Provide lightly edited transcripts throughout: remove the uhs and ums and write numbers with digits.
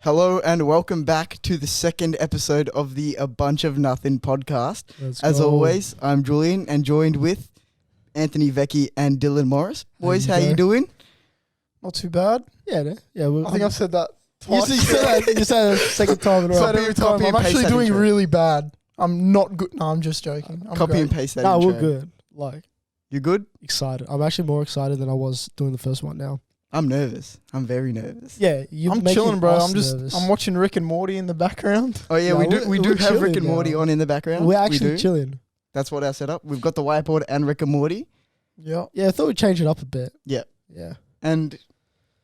Hello and welcome back to the second episode of the A Bunch of Nothin podcast. As always, I'm Julian and joined with Anthony Vecchi and Dylan Morris. Boys, how you doing? Not too bad. Yeah. I think I've said that twice. You said that second time in a row. Every time. I'm actually doing really bad. I'm not good. No, I'm just joking. I'm Copy great. and paste that No, intro. we're good. Like, You good? excited. I'm actually more excited than I was doing the first one now. I'm nervous. I'm very nervous. Yeah, I'm chilling, bro. I'm watching Rick and Morty in the background. Oh yeah, we do we're have Rick chilling and Morty now. on in the background. We're actually do. chilling. That's what our setup. We've got the whiteboard and Rick and Morty. Yeah. Yeah, I thought we'd change it up a bit. Yeah. Yeah. And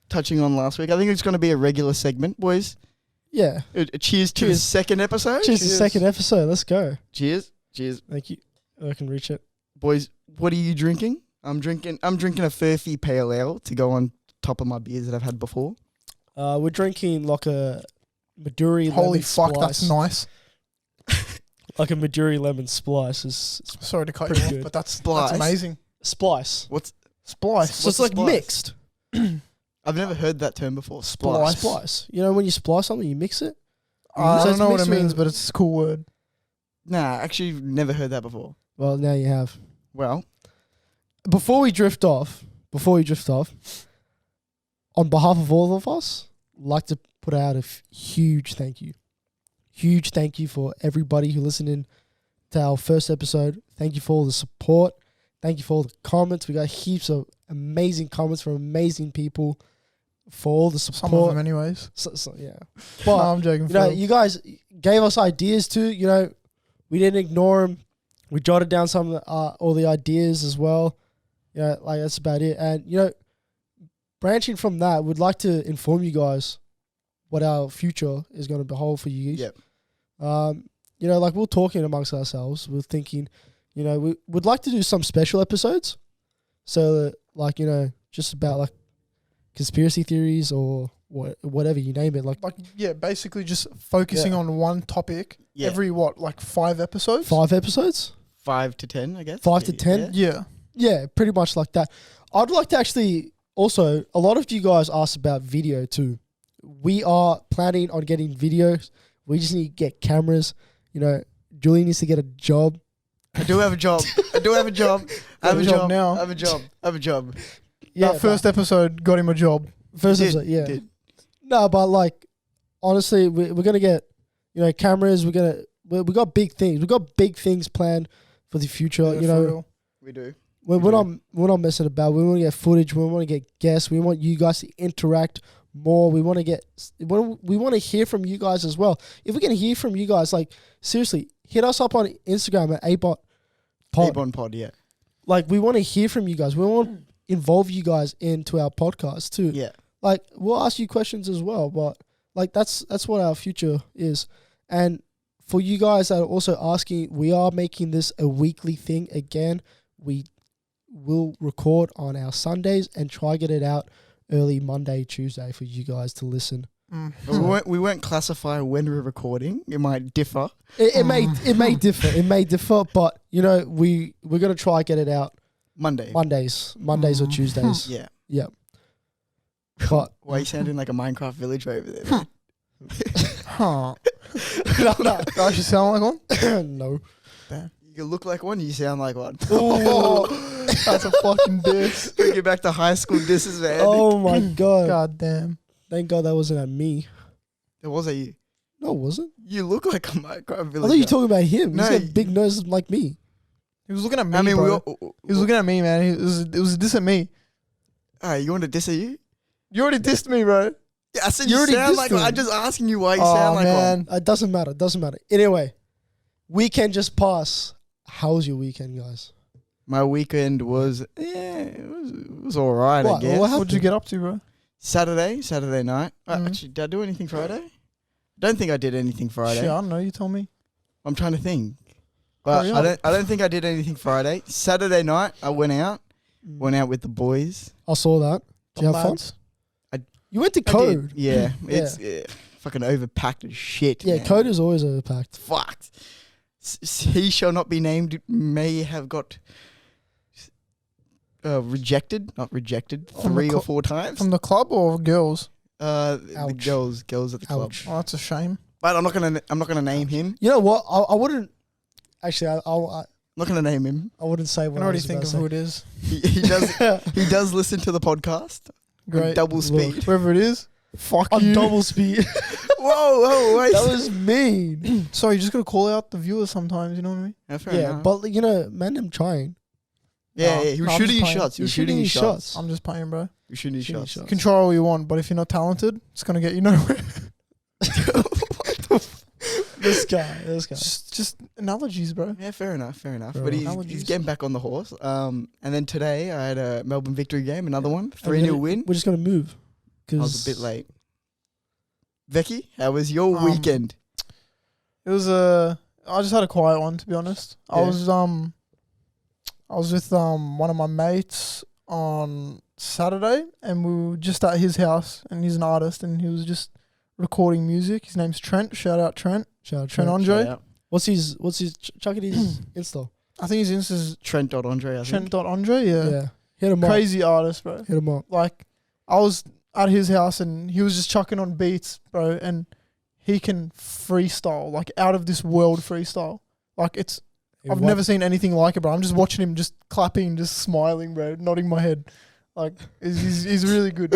touching on last week, I think it's going to be a regular segment, boys. Yeah. Cheers to the second episode. Cheers to the second episode. Let's go. Cheers. Cheers. Thank you. I can reach it. Boys, what are you drinking? I'm drinking a Furphy Pale Ale to go on top of my beers that I've had before. We're drinking like a Maduri lemon Holy fuck, splice. that's nice. Like a Maduri lemon splice. It's Sorry to cut pretty you off, good. but that's Splice? amazing. splice. What's Splice. So it's a like splice? mixed. I've never heard that term before. Splice. Splice. You know when you splice something, you mix it? I So don't it's know what mixed it means, with- but it's a cool word. Nah, actually never heard that before. Well, now you have. Well, Before we drift off, on behalf of all of us, I'd like to put out a huge thank you. Huge thank you for everybody who listened in to our first episode. Thank you for all the support. Thank you for all the comments. We got heaps of amazing comments from amazing people for all the support. Some of them anyways. Yeah. No, But, I'm joking. you know, Phil. you guys gave us ideas too. You know, we didn't ignore them. We jotted down some of the, all the ideas as well. You know, like that's about it. And, you know, branching from that, we'd like to inform you guys what our future is going to behold for you. Yep. You know, like we're talking amongst ourselves. We're thinking, you know, we would like to do some special episodes. So, that, like, you know, just about like conspiracy theories or whatever you name it. Like yeah, basically just focusing on one topic Yeah. every, 5 episodes? 5 episodes? 5 to 10, I guess. 5 to 10? Yeah. Yeah. Yeah, pretty much like that. I'd like to actually also, a lot of you guys asked about video too. We are planning on getting videos. We just need to get cameras. You know, Julie needs to get a job. I do have a job. I have a job now. I have a job. Yeah, That first episode got him a job. first Did, episode, yeah. did. No, but like, honestly, we're going to get, you know, cameras. we got big things. We got big things planned for the future. Yeah, you for know, real. We do. we're not messing about. We want to get footage. We want to get guests. We want you guys to interact more. We want to hear from you guys as well. If we can hear from you guys, like seriously, hit us up on Instagram at abot pod. Abon Pod, yeah. Like we want to hear from you guys. We want to involve you guys into our podcast too. Yeah. Like we'll ask you questions as well, but like that's what our future is. And for you guys that are also asking, we are making this a weekly thing again. We will record on our Sundays and try get it out early Monday, Tuesday for you guys to listen. But we won't classify when we're recording. It might differ. It may differ. It may differ, but you know we're gonna try get it out Mondays or Tuesdays. Yeah. Yeah. But Why are you sounding like a Minecraft villager over there? man? Huh. no, Do I should sound like one? no. You look like one, you sound like one. Oh, that's a fucking diss. Bring it back to high school disses, man. Oh my god! God damn. Thank God that wasn't at me. It was a you. No, it wasn't. You look like a Minecraft I villager. thought you were talking about him. No, He's got a big nose like me. He was looking at me, I mean, bro. we He was looking at me, man. It was a diss at me. Alright, you want to diss at you? You already dissed me, bro. Yeah, I said You you already sound dissed like him. one. I'm just asking you why you Oh, sound like man. one. It doesn't matter. Doesn't matter. Anyway, weekend just passed. How was your weekend, guys? My weekend was, it was alright, I What? guess. What What'd you get up to, bro? Saturday night. Mhm. Actually, did I do anything Friday? Don't think I did anything Friday. Shit, I don't know. You told me. I'm trying to think. But Hurry up. I don't think I did anything Friday. Saturday night, I went out with the boys. I saw that. Did you have fun? Lads. You went to I Code. did. Yeah, Yeah. it's fucking overpacked as shit. Yeah, man. Code is always overpacked. Fucked. He shall not be named may have got rejected, not rejected, On the 3 or 4 times. From the club or girls? The Ouch. girls at the club. Ouch. Oh, that's a shame. But I'm not gonna name him. You know what? I wouldn't. Actually, I I'm not gonna name him. wouldn't say I what can I already was think about of to who it is. He does. He does listen to the podcast. Great. Double speed. Whoever it is, fuck On you. double speed. Whoa, wait. That was mean. Sorry, you just gotta call out the viewers sometimes. You know what I mean? Yeah, fair Yeah, enough. but you know, man, I'm trying. Yeah, he was No, I'm shooting just his playing. shots. He was shooting his shots. I'm just playing, bro. He was shooting his Shooting shots. shots. Control all you want, but if you're not talented, it's gonna get you nowhere. This guy. just analogies, bro. Yeah, fair enough. Bro, But he's analogies. getting back on the horse. And then today I had a Melbourne victory game, another one, And 3-0 win. We're just gonna move. I was a bit late. Becky, how was your weekend? It was I just had a quiet one, to be honest. I Yeah. was with one of my mates on Saturday, and we were just at his house, and he's an artist, and he was just recording music. His name's Trent. Shout out Trent. Shout out Trent Trent. Andre. Shout out. What's his chuck it his Insta. I think his Insta's Trent.Andre, I think. Trent.Andre. Yeah. Hit him Crazy artist, bro. up. Hit him up. Like, I was at his house and he was just chucking on beats, bro, and he can freestyle, like out of this world freestyle. Like, it's I've never seen anything like it, bro. I'm just watching him just clapping, just smiling, bro, nodding my head. Like, he's really good.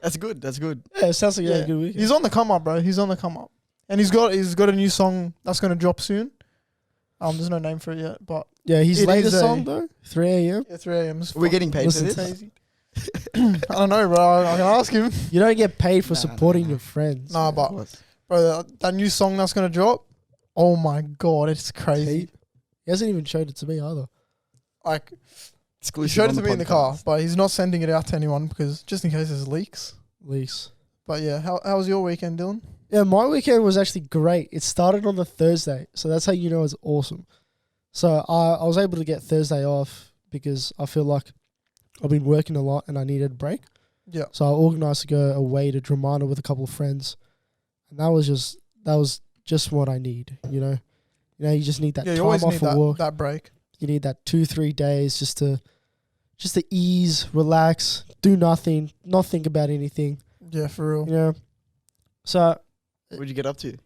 That's good. Yeah, it sounds like you had Yeah. a good weekend. He's on the come up, bro. He's on the come up. And he's got a new song that's gonna drop soon. There's no name for it yet, but Yeah, his It latest is a- song though, 3 a.m. yeah, 3 a.m. Are we getting paid for Listen this? to Crazy. I don't know, bro. I can ask him. You don't get paid for Nah, supporting nah. your friends. Nah, Of but course. bro, that new song that's gonna drop. Oh my god, it's crazy. He hasn't even showed it to me either. Like, he Exclusive showed on it to me in the car, podcast. but he's not sending it out to anyone because just in case there's leaks. Leaks. But yeah, how was your weekend, Dylan? Yeah, my weekend was actually great. It started on the Thursday, so that's how you know it's awesome. So I was able to get Thursday off because I feel like I've been working a lot and I needed a break. Yeah. So I organised to go away to Dramana with a couple of friends, and that was just what I need. You you just need that Yeah, you time always off need of work. that break. You need that 2-3 days just to ease, relax, do nothing, not think about anything. Yeah, for real. You know. So What'd you get up to?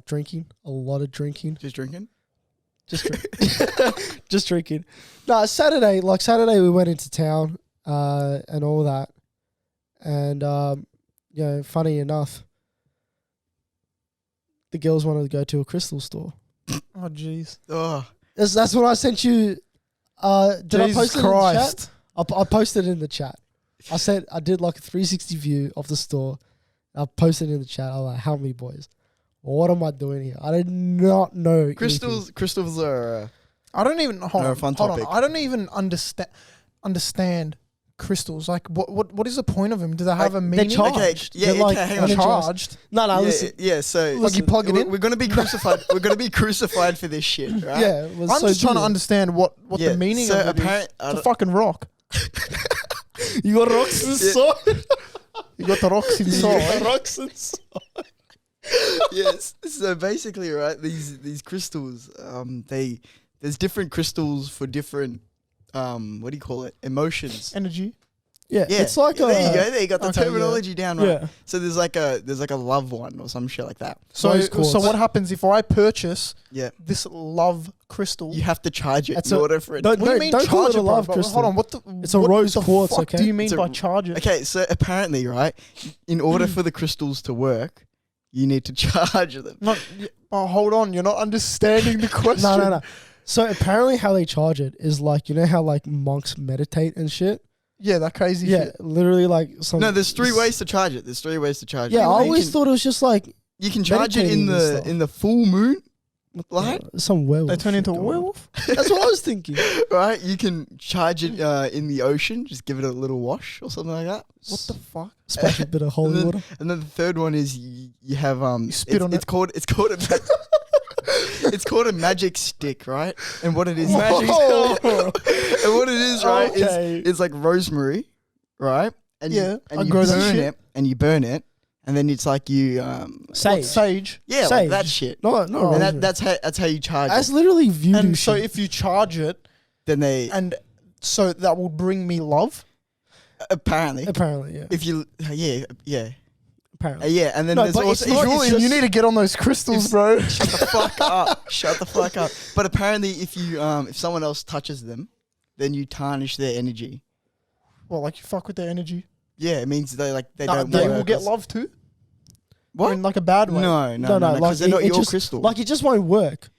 drinking, a lot of drinking. Just drinking? Just just drinking. No, Saturday we went into town and all that. And funny enough, the girls wanted to go to a crystal store. Oh jeez. Oh, That's when I sent you did I post Jesus it in the Christ. chat? I posted it in the chat. I said I did like a 360 view of the store. I posted it in the chat. I was like, how many boys? What am I doing here? I did not know anything. crystals are. I don't even hold No, on. fun Hold topic. on. I don't even understand crystals. Like, what is the point of them? Do they have a They're meaning? charged. Okay, yeah, They're like hang on. energized. Charged. No, Yeah, listen. yeah, so Like you plug it in? We're gonna be crucified. We're gonna be crucified for this shit, right? Yeah, it was I'm so just trying to good. understand what Yeah, the meaning so of it is. apparent- I It's a don't- fucking rock. You got rocks inside. You got the rocks inside. Rocks inside. Yes. So basically, right, these crystals, there's different crystals for different, what do you call it? Emotions. Energy. Yeah, Yeah, it's like there you go. There you got the okay, yeah. terminology down right. Yeah. So there's like a love one or some shit like that. So Rose quartz. what happens if I purchase Yeah, this love crystal? you have to charge it That's in a- order for it. don't- What do you mean don't call charge it a bro? love But crystal. Hold on, what the? It's a what rose the quartz, fuck okay? do you mean It's a- by charge it? Okay, so apparently, right, in order for the crystals to work, you need to charge them. Not. Oh, hold on, you're not understanding the question. No. So apparently how they charge it is like, you know how like monks meditate and shit? Yeah, that crazy Yeah, shit. literally like some... No, there's three ways to charge it. Yeah, I You always can- thought it was just like you can charge it meditating and stuff. in the full moon light, some werewolf. They turn shit into a going on. werewolf. That's what I was thinking. right? You can charge it in the ocean, just give it a little wash or something like that. What the fuck? Splash a bit of holy then- water. And then the third one is you have spit on it's called it's called a magic stick, right? And what it is, Whoa. and what it is, right, Okay. is like rosemary, right? And Yeah, I you grow that burn shit. it, and you burn it, and then it's like you Sage. Sage. yeah, like Sage. that shit. No, And rosemary. that's how you charge That's it. literally voodoo And so shit. if you charge it, Then they and so that will bring me love. apparently Apparently, yeah. if you yeah apparently. Yeah, and then No, there's but also... it's not- Julian, just- you need to get on those crystals, bro. Shut the fuck up. Shut the fuck up. But apparently if you if someone else touches them, then you tarnish their energy. Well, like you fuck with their energy. Yeah, it means they Nah, don't they work. will get love too. What? In like a bad way. No, No, because like they're not it your just, crystal. Like it just won't work.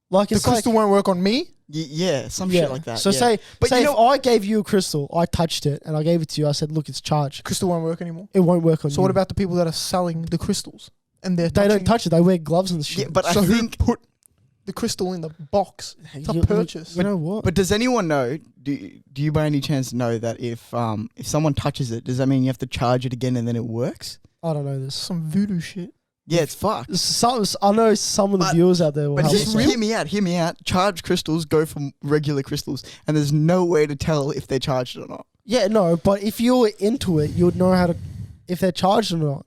Like The it's crystal won't work on me. Yeah, some shit like that. So yeah. say But you if know- I gave you a crystal, I touched it and I gave it to you. I said, look, it's charged. Crystal won't work anymore. It won't work on you. So what about the people that are selling the crystals and they're They don't touching touch it. They wear gloves and shit. Yeah, but So I who think... put the crystal in the box to You- purchase? You know what? But does anyone know? Do you by any chance know that if someone touches it, does that mean you have to charge it again and then it works? I don't know this. Some voodoo shit. Yeah, it's fucked. I know some of the But- viewers out there will But help just us out. hear me out. Hear me out. Charged crystals go from regular crystals, and there's no way to tell if they're charged or not. Yeah, no, but if you're into it, you would know how to, if they're charged or not.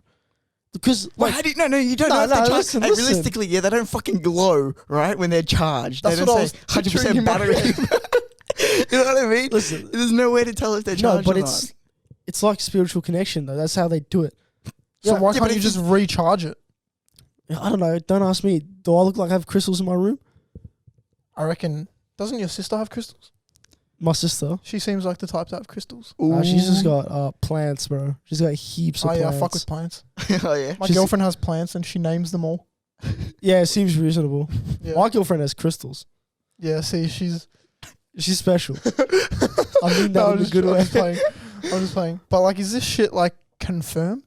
Because, Well, like, how do you, no, you don't No, know if they're no, charged. listen, Hey, listen. realistically, yeah, they don't fucking glow, right, when they're charged. That's they what I don't was say picturing 100% in my battery. head. You know what I mean? listen, There's no way to tell if they're no, charged but or it's like spiritual connection, though. That's how they do it. So Yeah, why yeah, can't but you if just recharge it? I don't know. Don't ask me. Do I look like I have crystals in my room? I reckon. Doesn't your sister have crystals? My sister. She seems like the type to have crystals. not. She's just got plants, bro. She's got heaps of Oh yeah, plants. I fuck with plants. Oh, yeah. My She's- girlfriend has plants and she names them all. Yeah, it seems reasonable. Yeah, My girlfriend has crystals. yeah. See, she's. She's special. I mean that No, in a good way. I'm just playing. I'm just playing. But like, is this shit like confirmed?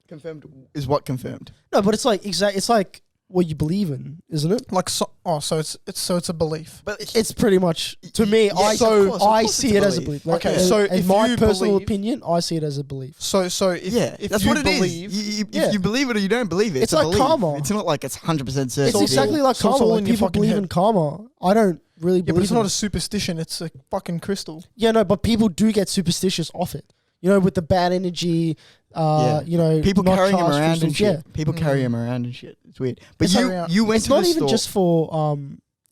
Confirmed is what confirmed? No, but it's like It's like what you believe in, isn't it? Like, so it's a belief. But It's pretty much to me. Yeah, I of course I it's see a it as a belief. belief. Okay, in- so in if my you personal believe- opinion, I see it as a belief. So if yeah, if that's you what it is. believe, Yeah. If you believe it or you don't believe it, It's a like belief. karma. It's not like it's 100% certain. It's exactly like so it's karma. all Like in your people fucking believe head. in karma. I don't really Yeah, but believe it's in not it. a superstition. It's a fucking crystal. Yeah, no, but people do get superstitious off it. You know, with the bad energy. Yeah. You know, People not carrying them charged around and crystals, shit. Yeah. People carry them around and shit. It's weird. But It's you around- you went It's to not the even store. just for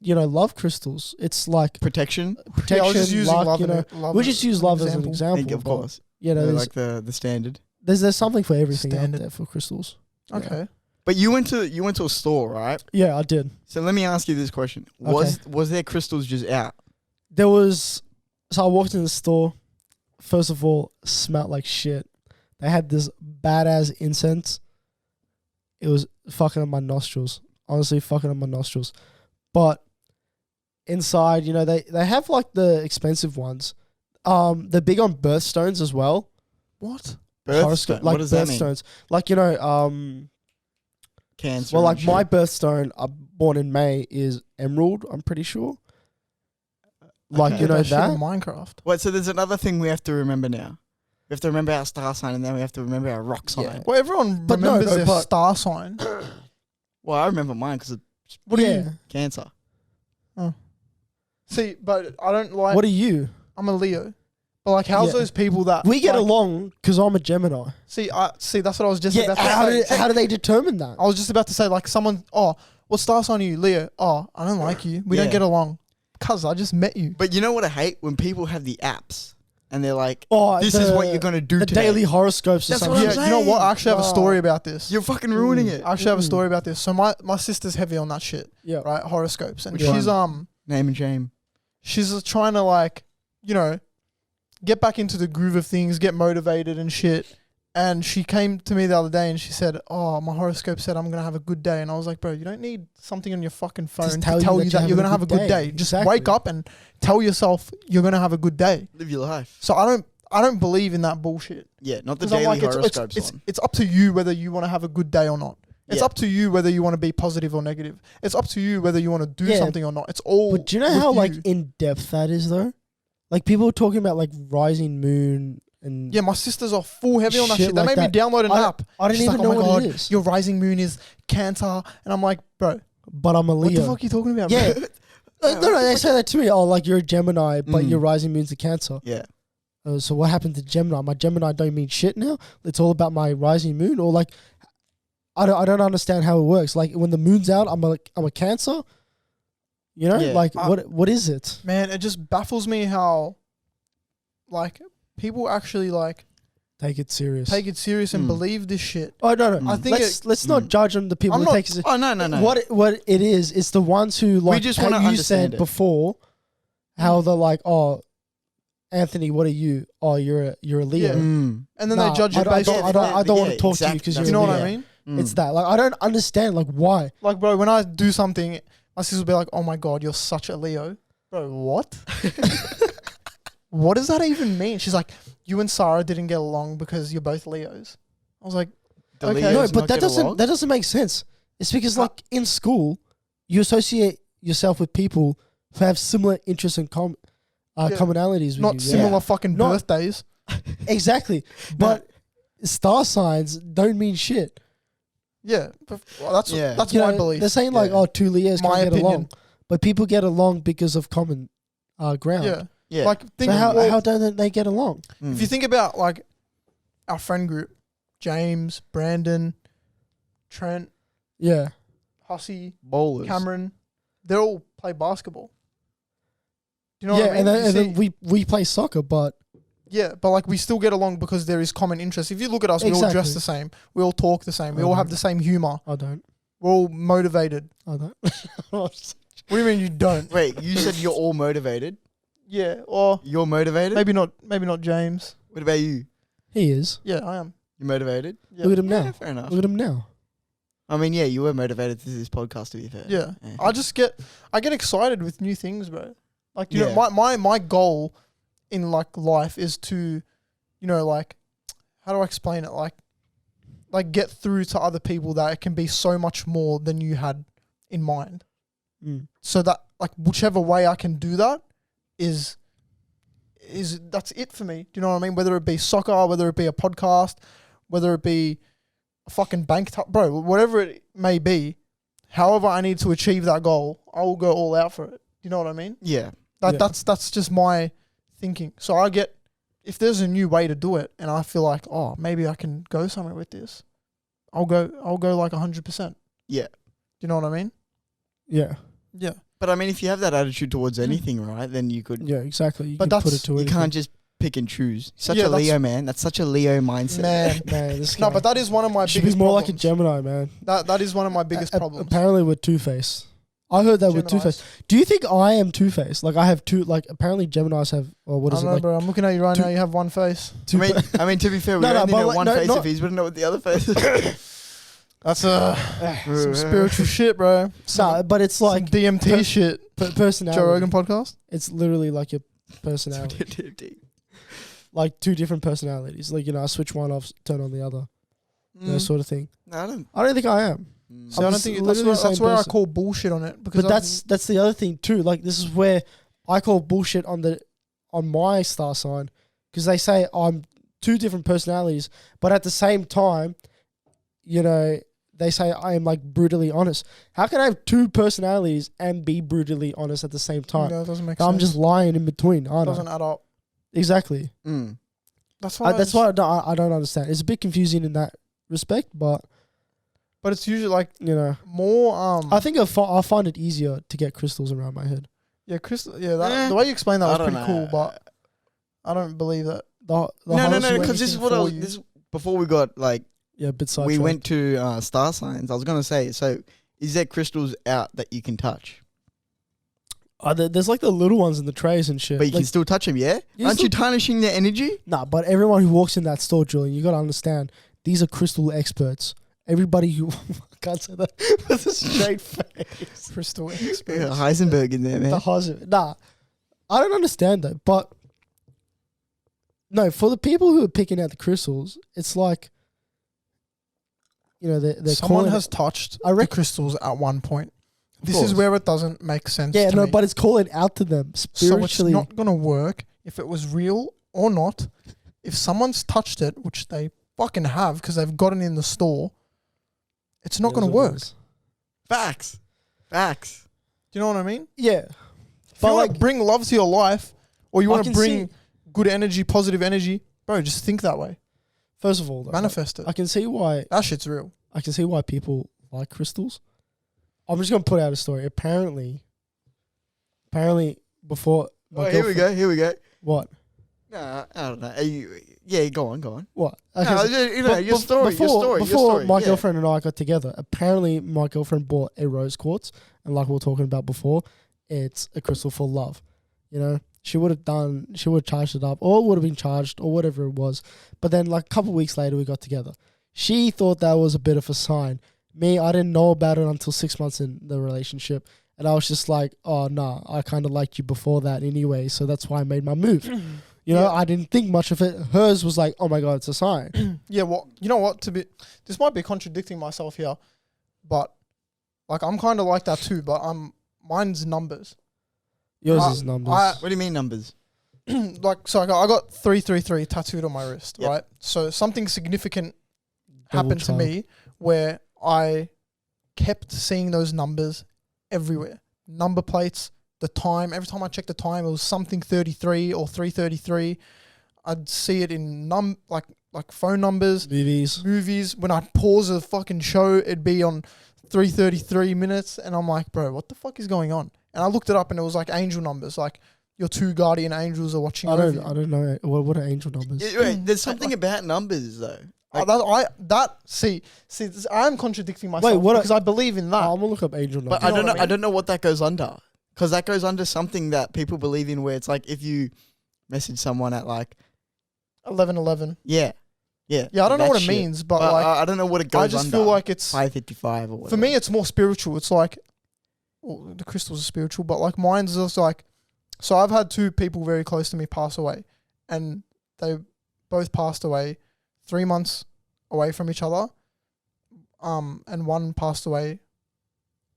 love crystals. It's like Protection. protection, Yeah, I was just using luck. love. You know, we just use love as an example. Of but, course. You know, They're there's, like the standard. there's something for everything Standard. out there for crystals. Okay. But you went to a store, right? Yeah, I did. So let me ask you this question: Was there crystals just out? There was, so I walked in the store. First of all, smelled like shit. They had this badass incense. It was fucking up my nostrils. Honestly, fucking up my nostrils. But inside, you know, they have like the expensive ones. They're big on birthstones as well. What? Horoscope, Birthstone. like What does that mean? birthstones. Like, you know, Cancer. well, and like my shit. birthstone, I'm born in May, is emerald, I'm pretty sure. Like, Okay. you know That shit in that? Minecraft. Wait, so there's another thing we have to remember now. We have to remember our star sign, and then we have to remember our rock sign. Yeah. Well, everyone But no, remembers no, their but- star sign. Well, I remember mine because it's What do Yeah. you Cancer. see? But I don't like. What are you? I'm a Leo. But like, how's Yeah. those people that We get like, along because I'm a Gemini. See, that's what I was just Yeah, about to how say. do they determine that? I was just about to say, like, someone, oh, what star sign are you? Leo. Oh, I don't like you. We Yeah. don't get along. Cuz I just met you. But you know what I hate? When people have the apps and they're like, Oh, this is what you're going to do the today. daily horoscopes or That's what something. I'm Yeah, you know what? saying. I actually have a story about this. You're fucking ruining it. I actually have a story about this. So my sister's heavy on that shit, Yeah. right? Horoscopes. And Which she's one? Name and shame. she's trying to, like, you know, get back into the groove of things, get motivated and shit. And she came to me the other day and she said, oh, my horoscope said I'm going to have a good day. And I was like, bro, you don't need something on your fucking phone to tell you that you're going to have a good day. Just Exactly. wake up and tell yourself you're going to have a good day. Live your life. So I don't believe in that bullshit. Yeah, not the 'Cause I'm daily like, horoscopes one. it's up to you whether you want to have a good day or not. It's Yeah. up to you whether you want to be positive or negative. It's up to you whether you want to do Yeah. something or not. It's all. But do you know with how like you. in depth that is though? Like people are talking about like rising moon and Yeah, my sisters are full heavy on that Shit shit. They like made me that. download an app. I don't She's even like, know oh my what God, it is. your rising moon is Cancer, and I'm like, bro, But I'm a what Leo. the fuck are you talking about? Yeah. bro? No, they say that to me. Oh, like you're a Gemini, but Mm. your rising moon's a Cancer. Yeah. So what happened to Gemini? My Gemini don't mean shit now. It's all about my rising moon, or like I don't understand how it works. Like when the moon's out, I'm a Cancer. You know, Yeah. like what is it? Man, it just baffles me how, like, people actually like take it serious. And believe this shit. Oh no. I think let's not judge on the people who take it. Oh no. What it is, it's the ones who like. We just how want to you understand said it. before, how they're like, oh, Anthony, what are you? Oh, you're a Leo. Yeah. And then they judge it I based off. don't want to talk to you exactly. because Do you're you know a what Leo. I mean? It's that. Like, I don't understand. Like, why? Like, bro, when I do something, my sister will be like, "Oh my god, you're such a Leo." Bro, what? What does that even mean? She's like, "You and Sarah didn't get along because you're both Leos." I was like, The okay. Leos No, not but that get doesn't along? that doesn't make sense. It's because like in school, you associate yourself with people who have similar interests and commonalities with not you. similar fucking Not- birthdays. Exactly. But star signs don't mean shit. Yeah, but, well, that's You my know, belief. They're saying like, Yeah. oh, two Leos My can't get opinion. along. But people get along because of common ground. Yeah, Yeah. like think So well, how don't they get along? if you think about like our friend group, James, Brandon, Trent, Yeah. Hussey, bowlers. Cameron, they all play basketball. Do you know yeah, what I mean? and You then see- we play soccer, but yeah, but like we still get along because there is common interest. If you look at us, we all dress Exactly. the same. We all talk the same. We I all have don't. the same humor. I don't. We're all motivated. I don't. What do you mean you don't? Wait, you said you're all motivated. Yeah, or You're motivated. maybe not James. What about you? He is. Yeah, I am. You motivated? Yeah. Look at him Yeah, now. fair enough. Look at him now. I mean, yeah, you were motivated to do this podcast, to be fair. Yeah. I get excited with new things, bro. Like, you Yeah. know, my goal in like life is to, you know, like, how do I explain it? Like get through to other people that it can be so much more than you had in mind. So that like whichever way I can do that is that's it for me. Do you know what I mean? Whether it be soccer, whether it be a podcast, whether it be a fucking bro, whatever it may be, however I need to achieve that goal, I will go all out for it. You know what I mean? Yeah. That's just my thinking. So I get, if there's a new way to do it and I feel like, oh, maybe I can go somewhere with this, I'll go like 100%. Yeah. Do you know what I mean? Yeah. Yeah. But I mean, if you have that attitude towards anything, right, then you could. Yeah, exactly. You But can put that's- it to You anything. can't just pick and choose. Such Yeah, a that's- Leo, man. That's such a Leo mindset. Man. Man, this No, guy but that is one of my should biggest be more problems. like a Gemini, man. That is one of my biggest problems. Apparently we're Two-Face. I heard that we're Geminis. Two-Face. Do you think I am Two-Face? Like I have two, like apparently Geminis have, or what I is don't it? know, Like bro. I'm looking at you right two- now. You have one face. two I mean, to be fair, we No, no, only but know like, one no, face not- of his. We don't know what the other face is. That's some spiritual shit, bro. Nah, but it's like Some DMT shit. personality. Joe Rogan podcast. It's literally like your personality. Like two different personalities. Like, you know, I switch one off, turn on the other. That sort of thing. No, I don't. I don't think I am. So I I'm don't think literally the that's same where I person. call bullshit on it because But that's the other thing too. Like this is where I call bullshit on my star sign because they say I'm two different personalities, but at the same time, you know, they say I am like brutally honest. How can I have two personalities and be brutally honest at the same time? No, it doesn't make sense. I'm just lying in between, aren't doesn't I? add up. Exactly. That's why. That's why I don't understand. It's a bit confusing in that respect, but But it's usually like you know, more. I think I find it easier to get crystals around my head. Yeah, Crystal. Yeah, the way you explained that I was don't pretty cool, know. but I don't believe that. No, because this is what I was. This, before we got like, Yeah, a bit sidetracked. we went to star signs. I was gonna say, so is there crystals out that you can touch? There's like the little ones in the trays and shit. But you Like, can still touch them, yeah? You Aren't you still- tarnishing their energy? nah, but everyone who walks in that store, Julian, you got to understand, these are crystal experts. Everybody who I can't say that with a straight face. Crystal Yeah, experience. Heisenberg in there, man. The husband. Nah, I don't understand though. But no, for the people who are picking out the crystals, it's like, you know, they're Someone calling has touched I the reckon- crystals at one point. This course. is where it doesn't make sense. yeah, to no, me. but it's calling out to them So spiritually. it's not gonna work if it was real or not. If someone's touched it, which they fucking have because they've gotten in the store, it's not gonna work. Do Facts. you know what I mean? Yeah, If but you want like, to bring love to your life, or you I want to can bring see- good energy, positive energy, bro, just think that way. first of all, though, Manifest it. I can see why. That shit's real. I can see why people like crystals. I'm just gonna put out a story. Apparently, before my Oh, here we girlfriend- go. What? Nah, I don't know. Yeah, go on. What? No, your story. Before my girlfriend and I got together, apparently my girlfriend bought a rose quartz, and like we were talking about before, it's a crystal for love. You know, she would have charged it up, or it would have been charged, or whatever it was. But then, like a couple of weeks later, we got together. She thought that was a bit of a sign. Me, I didn't know about it until 6 months in the relationship. And I was just like, oh, nah, I kind of liked you before that anyway. So that's why I made my move. You know, I didn't think much of it. Hers was like, oh my God, it's a sign. Yeah, well, you know what? This might be contradicting myself here, but like I'm kind of like that too, but mine's numbers. Yours is numbers. What do you mean numbers? So I got 333 tattooed on my wrist, right? So something significant happened to me where I kept seeing those numbers everywhere. Number plates, the time. Every time I checked the time, it was something 33 or 333. I'd see it in like phone numbers, movies. When I'd pause a fucking show, it'd be on 3:33 minutes, and I'm like, bro, what the fuck is going on? And I looked it up, and it was like angel numbers, like your 2 guardian angels are watching over you. I don't know what are angel numbers. Yeah, wait, there's something about numbers though. See, I'm contradicting myself because I believe in that. I'm gonna look up angel numbers. But I don't know what that goes under, because that goes under something that people believe in, where it's like if you message someone at like 11:11. Yeah. I don't know what it means, but like I don't know what it goes under. I just feel like it's 5:55 or whatever. For me, it's more spiritual. It's like, well, the crystals are spiritual, but like mine's just like. So I've had 2 people very close to me pass away, and they both passed away 3 months away from each other. And one passed away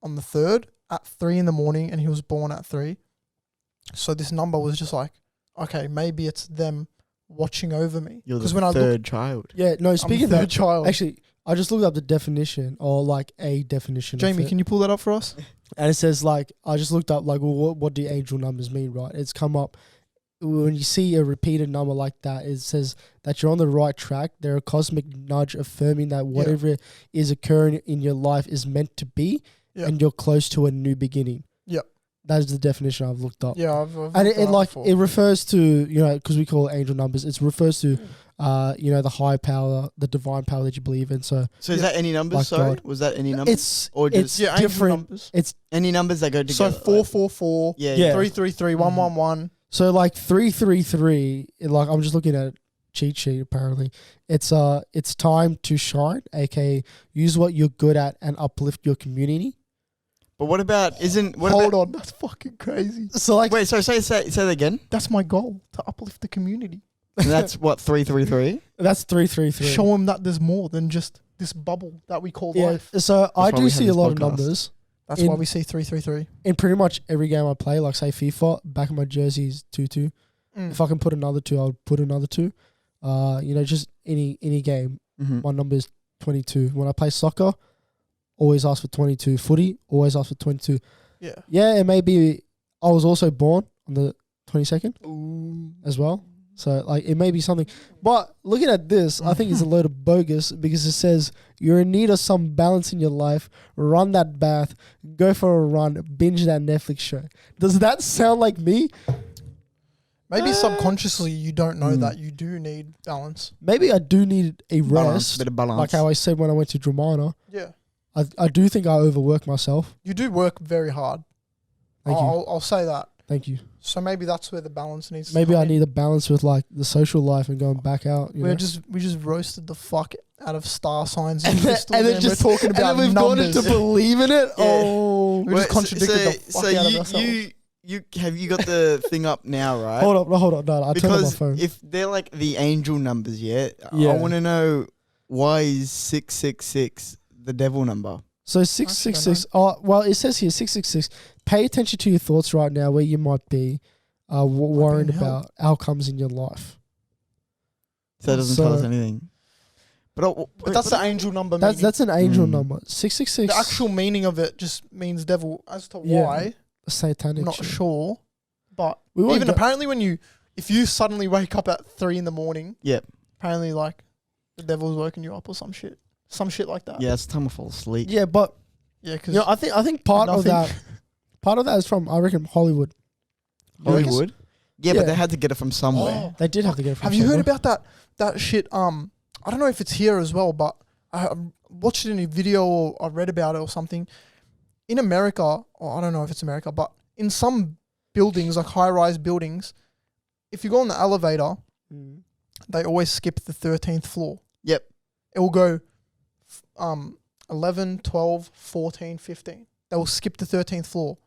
on the 3rd at 3 in the morning, and he was born at 3. So this number was just like, okay, maybe it's them watching over me. You're the third child. Yeah, no, speaking of that, child. actually, I just looked up the definition, or like a definition. Jamie, can you pull that up for us? And it says like, I just looked up like, well, what do angel numbers mean, right? It's come up when you see a repeated number like that, it says that you're on the right track. They're a cosmic nudge affirming that whatever is occurring in your life is meant to be, and you're close to a new beginning. Yep. That's the definition I've looked up. Yeah, and it like before. It refers to, you know, because we call it angel numbers. It refers to, you know, the high power, the divine power that you believe in. So is that any numbers? Like sorry, God. Was that any numbers? It's different. Numbers. It's any numbers that go together. So 444, 333, 111. So like 333. Like I'm just looking at a cheat sheet. Apparently, it's time to shine, aka use what you're good at and uplift your community. But what about Hold on, that's fucking crazy. So like, wait, so say that again. That's my goal, to uplift the community. And that's what 333. That's 333. Show them that there's more than just this bubble that we call life. So that's I do see a lot of numbers. That's why we see 333 in pretty much every game I play. Like say FIFA, back of my jersey is 2-2. If I can put another 2, I'll put another 2. You know, just any game. My number is 22. When I play soccer, always ask for 22. Footy, always ask for 22. Yeah, it may be. I was also born on the 22nd as well. So, like, it may be something. But looking at this, I think it's a load of bogus because it says you're in need of some balance in your life. Run that bath. Go for a run. Binge that Netflix show. Does that sound like me? Maybe subconsciously you don't know that you do need balance. Maybe I do need a rest. Bit of balance. Like how I said when I went to Dramana. Yeah. I do think I overwork myself. You do work very hard. I'll say that. Thank you. So maybe that's where the balance needs to Maybe I need a balance with like the social life and going back out. We just roasted the fuck out of star signs and crystals, and then we're talking about and then we've numbers. gone into believe in it. Oh, we just contradicted the fuck out of ourselves. You got the thing up now, right? Hold on. No, I turned on my phone. If they're like the angel numbers, I want to know why is 666 the devil number? So 666. Well, it says here 666. Pay attention to your thoughts right now, where you might be worried about outcomes in your life. So that doesn't tell us anything. But that's the angel number. That's an angel number. 666. The actual meaning of it just means devil. As to why, satanic. I'm not sure. But even apparently, if you suddenly wake up at 3 in the morning, apparently like the devil's woken you up or some shit like that. Yeah, it's time to fall asleep. Yeah, but because I think part of that is from, I reckon, Hollywood. Hollywood. Yeah, but they had to get it from somewhere. They did have to get it from Have you heard somewhere. about that shit? I don't know if it's here as well, but I watched it in a video or I read about it or something. In America, or I don't know if it's America, but in some buildings, like high-rise buildings, if you go on the elevator, they always skip the 13th floor. Yep. It will go 11, 12, 14, 15. They will skip the 13th floor.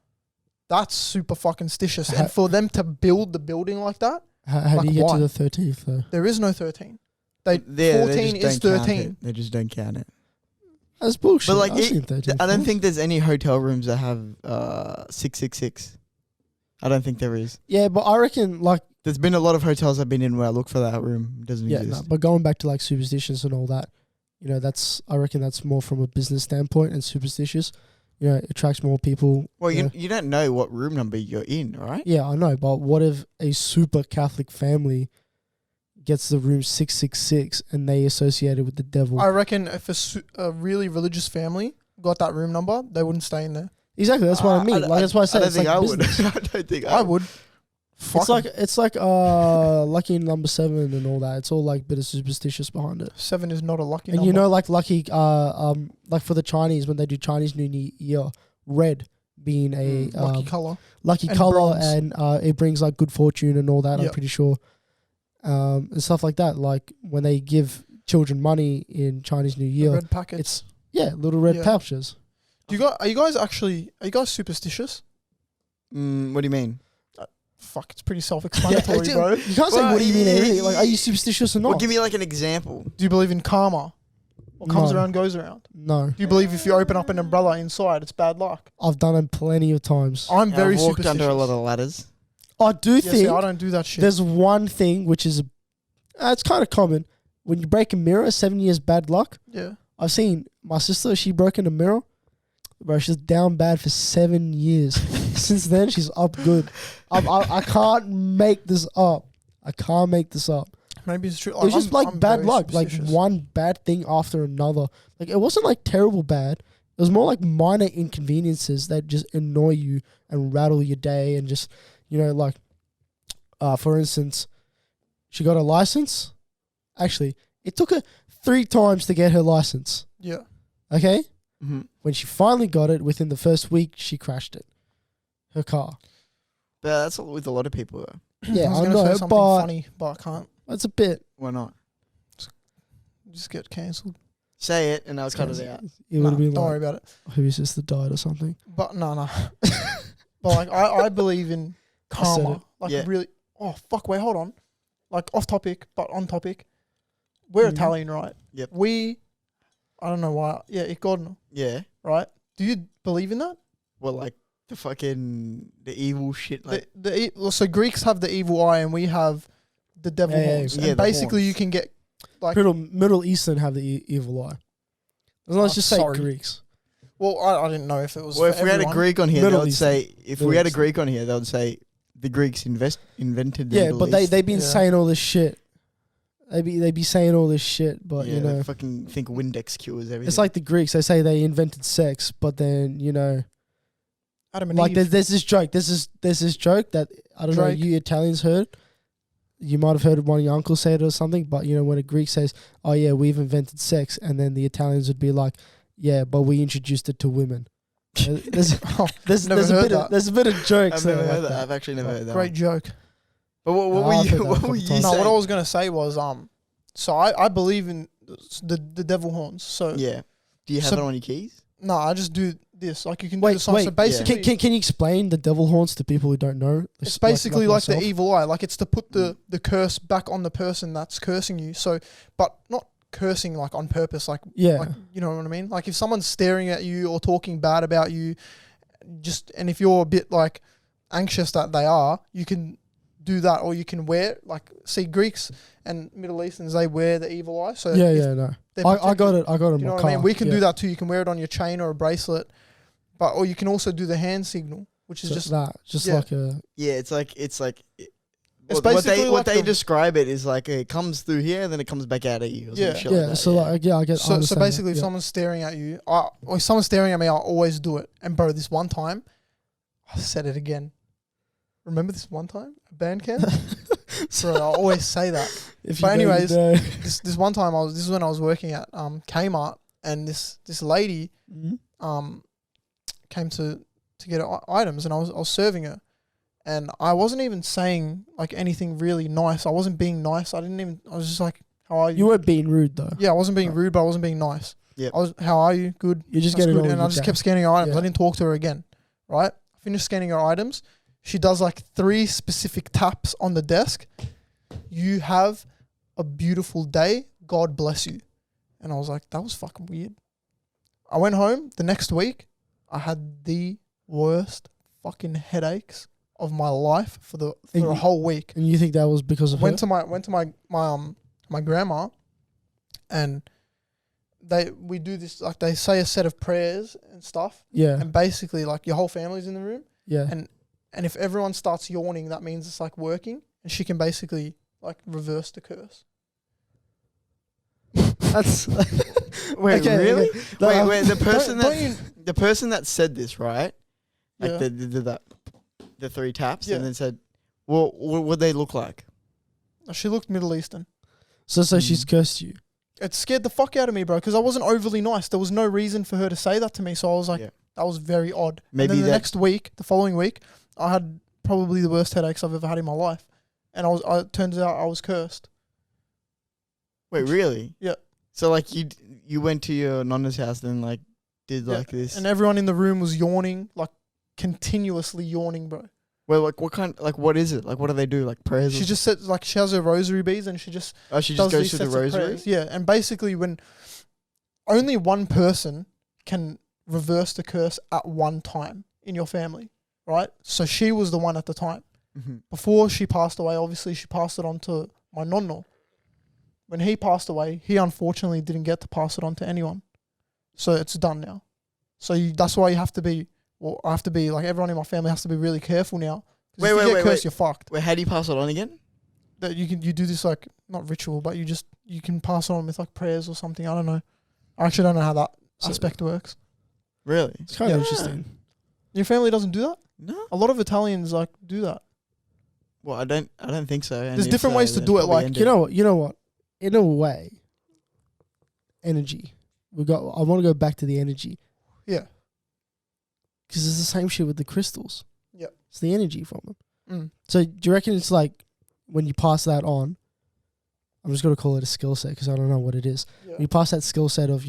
That's super fucking stitious. And for them to build the building like that, How like do you get why? to the 13th though? There is no 13. 14 is 13. They just don't count it. That's bullshit. But like, I've seen 13 I don't floors. think there's any hotel rooms that have 666. I don't think there is. Yeah, but I reckon like There's been a lot of hotels I've been in where I look for that room. It doesn't exist. but going back to like superstitions and all that, you know, I reckon that's more from a business standpoint, and superstitious, you know, it attracts more people. Well, you know. you don't know what room number you're in, right? Yeah, I know, but what if a super Catholic family gets the room 666 and they associate it with the devil? I reckon if a really religious family got that room number, they wouldn't stay in there. Exactly, that's what I mean. That's why I said I don't it's think like I would. business. I don't think I would. Fuck 'em. It's like lucky number 7 and all that. It's all like bit of superstitious behind it. 7 is not a lucky And number. you know, like lucky, like for the Chinese when they do Chinese New Year, red being a lucky color. lucky And color, bronze. and it brings like good fortune and all that. I'm Yep. pretty sure, and stuff like that. Like when they give children money in Chinese New Year, Red packets. little red Yeah. pouches. Are you guys superstitious? What do you mean? Fuck, it's pretty self-explanatory, bro. You can't say Well, what do you mean? yeah, Anything. Like, are you superstitious or not? Well, give me like an example. Do you believe in karma? What comes No. around goes around. No, Do you believe if you open up an umbrella inside, it's bad luck? I've done it plenty of times. I'm very I've walked superstitious. under a lot of ladders. I do Yeah, think see, I don't do that shit. there's one thing which is it's kind of common. When you break a mirror, 7 years bad luck. Yeah. I've seen my sister, she broke in a mirror. Bro, she's down bad for 7 years. Since then, she's up good. I can't make this up. I can't make this up. Maybe it's true. It was just like I'm bad very luck. Like superstitious. one bad thing after another. Like it wasn't like terrible bad. It was more like minor inconveniences that just annoy you and rattle your day and just, you know, like, for instance, she got a license. Actually, it took her 3 times to get her license. Yeah. Okay? Mm-hmm. When she finally got it, within the first week, she crashed it. Her car. But that's with a lot of people, though. Yeah, I was I gonna know, say something but funny, but I can't. it's a bit. Why not? Just get cancelled. Say it, and I'll cut it out. It would have been don't like, worry about it. have your sister died or something? But no. But like, I believe in I said karma. it. Like Yeah. really. Oh fuck! Wait, hold on. Like off topic, but on topic. We're Mhm. Italian, right? Yep. I don't know why. Yeah, il corno, Yeah. right? Do you believe in that? Well, like the evil shit. Like So Greeks have the evil eye, and we have the devil Yeah, horns. yeah, And the basically, horns. you can get like. Middle Eastern have the evil eye. Let's just say sorry. Greeks. Well, I didn't know if it was. well, for if we had a everyone. Greek on here, Middle they would Eastern. say if Middle we had a Eastern. Greek on here, they would say the Greeks invented the Yeah, Middle but East. they've been Yeah. saying all this shit. They be saying all this shit, but yeah, you know, they fucking think Windex cures everything. it's like the Greeks. They say they invented sex, but then you know, Adam and like Eve. there's this joke. There's this joke that I don't Drake. know. You Italians heard. You might have heard one of your uncles say it or something. But you know, when a Greek says, "Oh yeah, we've invented sex," and then the Italians would be like, "Yeah, but we introduced it to women." There's Never a heard bit that. of there's a bit of jokes I've there never heard like that. I've actually never heard that. Great joke. But what No, were I've you? heard that a What couple were you times. No, saying? what I was gonna say was so I believe in the devil horns. So Yeah. Do you have So- it on your keys? no, I just do this. Like you can do Wait, the sign. So wait. basically, Can you explain the devil horns to people who don't know? it's basically like the myself? evil eye. Like it's to put the curse back on the person that's cursing you. So, but not cursing like on purpose. Like Yeah. like you know what I mean. Like if someone's staring at you or talking bad about you, and if you're a bit like anxious that they are, you can do that, or you can wear see Greeks and Middle Easterns, they wear the evil eye. So Yeah, if yeah, no. they're I got protected- it. I got it in You know my what car. I mean? We can yeah. do that too. You can wear it on your chain or a bracelet, or you can also do the hand signal, which is So just that, just yeah. like a Yeah, it's like It's what basically they like they the- describe it is like it comes through here and then it comes back out at you. Or Yeah. some shit like yeah. that, So like yeah, I get. I so understand basically, that, if yeah. someone's staring at you, or if someone's staring at me, I'll always do it. And bro, this one time, I said it again. remember this one time at band camp? So I always say that. If But you know, anyways, you know. this one time this is when I was working at Kmart, and this lady came to get items, and I was serving her, and I wasn't even saying like anything really nice. I wasn't being nice. I was just like, how are you? You weren't being rude though. Yeah, I wasn't being rude, but I wasn't being nice. Yep. How are you? Good. You just That's get it good. on And with I just your kept day. scanning her items. Yeah. I didn't talk to her again. Right? I finished scanning her items. She does like 3 specific taps on the desk. You have a beautiful day. God bless you. And I was like, that was fucking weird. I went home the next week. I had the worst fucking headaches of my life for a whole week. And you think that was because of her? Went to my grandma, and we do this, like they say a set of prayers and stuff, Yeah. and basically like your whole family's in the room, Yeah. and if everyone starts yawning, that means it's like working, and she can basically like reverse the curse. That's Wait, Okay, really? okay. No, Wait, the person don't that you- the person that said this, right? Like Yeah. the 3 taps, Yeah. and then said, "Well, what would they look like?" She looked Middle Eastern. so she's cursed you. It scared the fuck out of me, bro, because I wasn't overly nice. There was no reason for her to say that to me, so I was like, Yeah. that was very odd. Maybe and then that- the following week, I had probably the worst headaches I've ever had in my life, and it turns out I was cursed. Wait, really? Yeah. So like you went to your nonna's house and like did Yeah, like this. And everyone in the room was yawning, like continuously yawning, bro. Well, like what is it? Like what do they do? Like prayers? She just said, like, she has her rosary beads, and she just she does just goes these through the sets of rosary. prayers. Yeah, and basically when only one person can reverse the curse at one time in your family, right? So she was the one at the time. Mm-hmm. Before she passed away, obviously she passed it on to my nonno. When he passed away, he unfortunately didn't get to pass it on to anyone. So it's done now. So that's why you have to be, I have to be, like everyone in my family has to be really careful now. 'Cause if you get cursed, you're fucked. Wait, how do you pass it on again? That you do this like, not ritual, but you can pass it on with like prayers or something. I don't know. I actually don't know how that aspect works. Really? It's kind of Yeah. interesting. Your family doesn't do that? No. A lot of Italians like do that. Well, I don't think so. And There's if different so, ways to then do it, probably like, end You know what? In a way, energy. I want to go back to the energy. Yeah. Because it's the same shit with the crystals. Yep. It's the energy from them. Mm. So do you reckon it's like when you pass that on, I'm just going to call it a skill set because I don't know what it is. Yeah. When you pass that skill set of,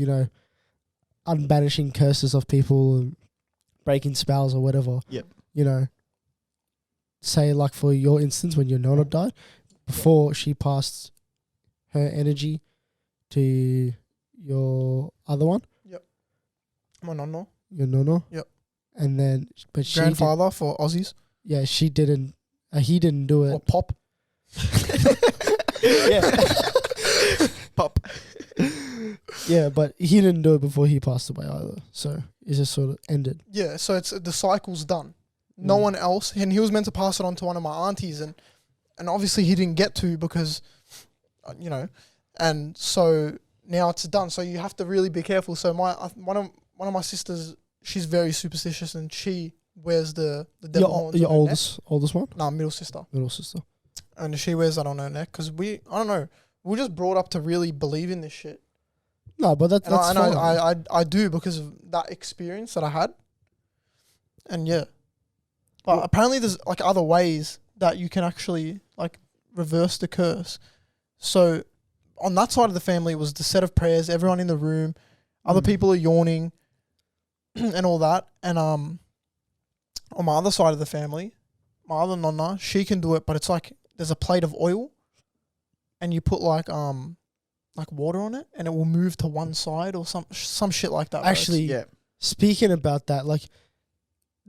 unbanishing curses of people, and breaking spells or whatever. Yep. Say like for your instance when your nonna died, before she passed her energy to your other one, My nonno. your nonna. Yep. And then, but she Grandfather for Aussies. she didn't. He didn't do it. Or Pop. Yeah. Pop. Yeah, but he didn't do it before he passed away either. So it just sort of ended. Yeah, so it's the cycle's done. No one else, and he was meant to pass it on to one of my aunties, and obviously he didn't get to because, and so now it's done. So you have to really be careful. So one of my sisters, she's very superstitious, and she wears the devil horns. Your on her neck. oldest one? Nah, middle sister, Middle sister. and she wears that on her neck because I don't know, we're just brought up to really believe in this shit. No, but that's And fine. I do because of that experience that I had. And yeah. But apparently there's like other ways that you can actually like reverse the curse. So on that side of the family it was the set of prayers, everyone in the room, other people are yawning and all that. And on my other side of the family, my other nonna, she can do it, but it's like there's a plate of oil and you put like water on it and it will move to one side or some shit like that. Actually, Yeah. speaking about that, like,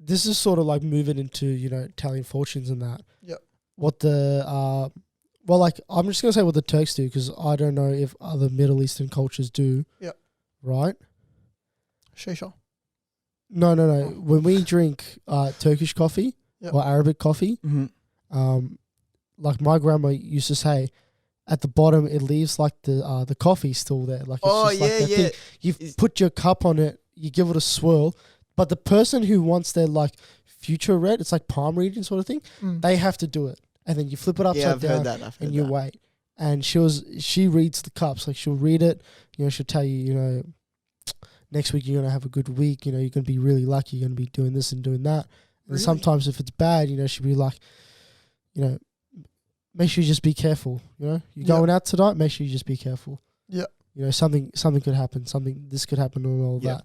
this is sort of like moving into, telling fortunes and that. Yep. What the, I'm just going to say what the Turks do because I don't know if other Middle Eastern cultures do. Yep. Right? Shisha. No. When we drink Turkish coffee or Arabic coffee, like my grandma used to say, at the bottom it leaves like the coffee still there. Like it's just like that thing. You put your cup on it, you give it a swirl, but the person who wants their like future read. It's like palm reading sort of thing. They have to do it, and then you flip it upside Yeah, I've down, heard that. I've heard and you that. wait. And she reads the cups. Like she'll read it. You know, she'll tell you, you know, next week you're gonna have a good week. You know, you're gonna be really lucky. You're gonna be doing this and doing that. And Really? sometimes if it's bad, you know, she'll be like, you know, make sure you just be careful. You know, you're going out tonight. Make sure you just be careful. Yeah. You know, something could happen. This could happen and all Yeah.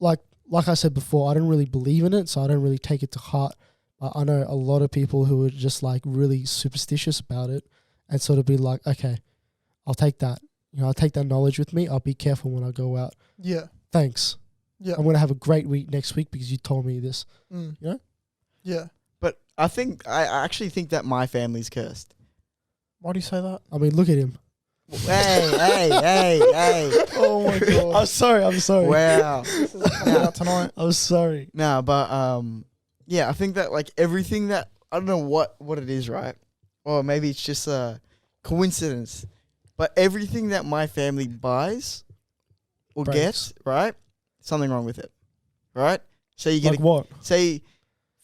that. Like I said before, I don't really believe in it, so I don't really take it to heart. I know a lot of people who are just like really superstitious about it and sort of be like, okay, I'll take that. You know, I'll take that knowledge with me. I'll be careful when I go out. Yeah. Thanks. Yeah. I'm going to have a great week next week because you told me this. You know? Yeah. But I actually think that my family's cursed. Why do you say that? I mean, look at him. Hey. Oh my god. I'm sorry. Wow. This is coming out tonight. I'm sorry. No, but yeah, I think that like everything that I don't know what it is, right? Or maybe it's just a coincidence. But everything that my family buys or Breaks. gets, right? Something wrong with it. Right? So you get Like what? say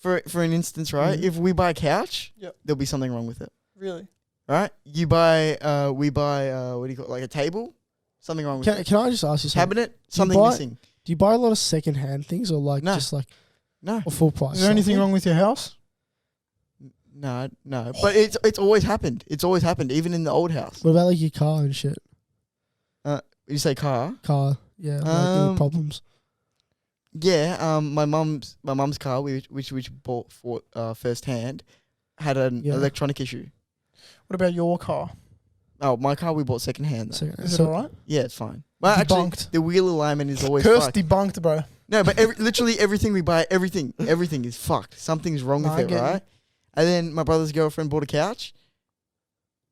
for an instance, right? Mhm. If we buy a couch, Yep. there'll be something wrong with it. Really? Right? We buy what do you call it? Like a table? Something wrong with it. Can I just ask you something? Cabinet? Something buy- missing. Do you buy a lot of second-hand things or like No. just like No. or full price? Is there anything stuff? wrong with your house? No. But it's always happened. It's always happened, even in the old house. What about like your car and shit? You say car? Car, yeah, like any problems. Yeah. My mum's car, which we bought for first hand, had an Yeah. electronic issue. What about your car? Oh, my car we bought second hand. Though. Is it alright? Yeah, it's fine. Well, actually, Debunked. the wheel alignment is always Curse fucked. debunked, bro. No, but literally everything we buy, everything is fucked. Something's wrong Nah, I with it, get you. right? And then my brother's girlfriend bought a couch.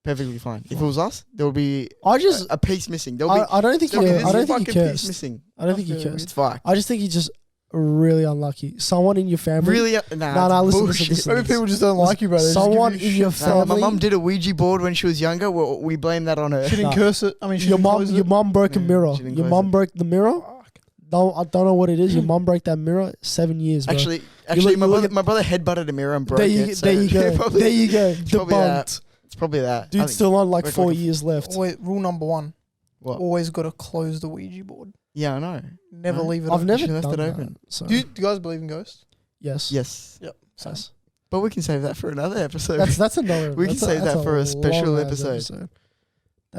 Perfectly fine. If it was us, there would be I just a piece missing. There'll be I don't think you there'll be I don't this think you fucking piece cursed. missing. I don't think you I feel cursed. It's fucked. I just think you're just really unlucky. Someone in your family. Really? Nah, listen, bullshit. listen. Maybe people just don't like you, bro. They just give Someone you in your shit. Nah, my family- mum did a Ouija board when she was younger. We blame that on her. She didn't Nah. curse it. I mean, she Your didn't mum, close your it. mum broke a Yeah, mirror. she didn't Your close mum it. broke the mirror. Fuck. I don't know what it is. Your mum broke that mirror. 7 years, bro. Actually, look- my you brother look my brother headbutted a mirror and broke there you, it. So there you go. probably- There you go. probably that. Debunked. It's probably that. I Dude's think- still on like Reckon 4 like a- years left. Rule number 1. What? Always got to close the Ouija board. Yeah, I know. Never Right. leave it I've open. never should've left done it that, open. so- Do you guys believe in ghosts? Yes. Yes, Yep. Same. Yes. but we can save that for another episode. That's another. We can that's save that's that for a special long-ass episode.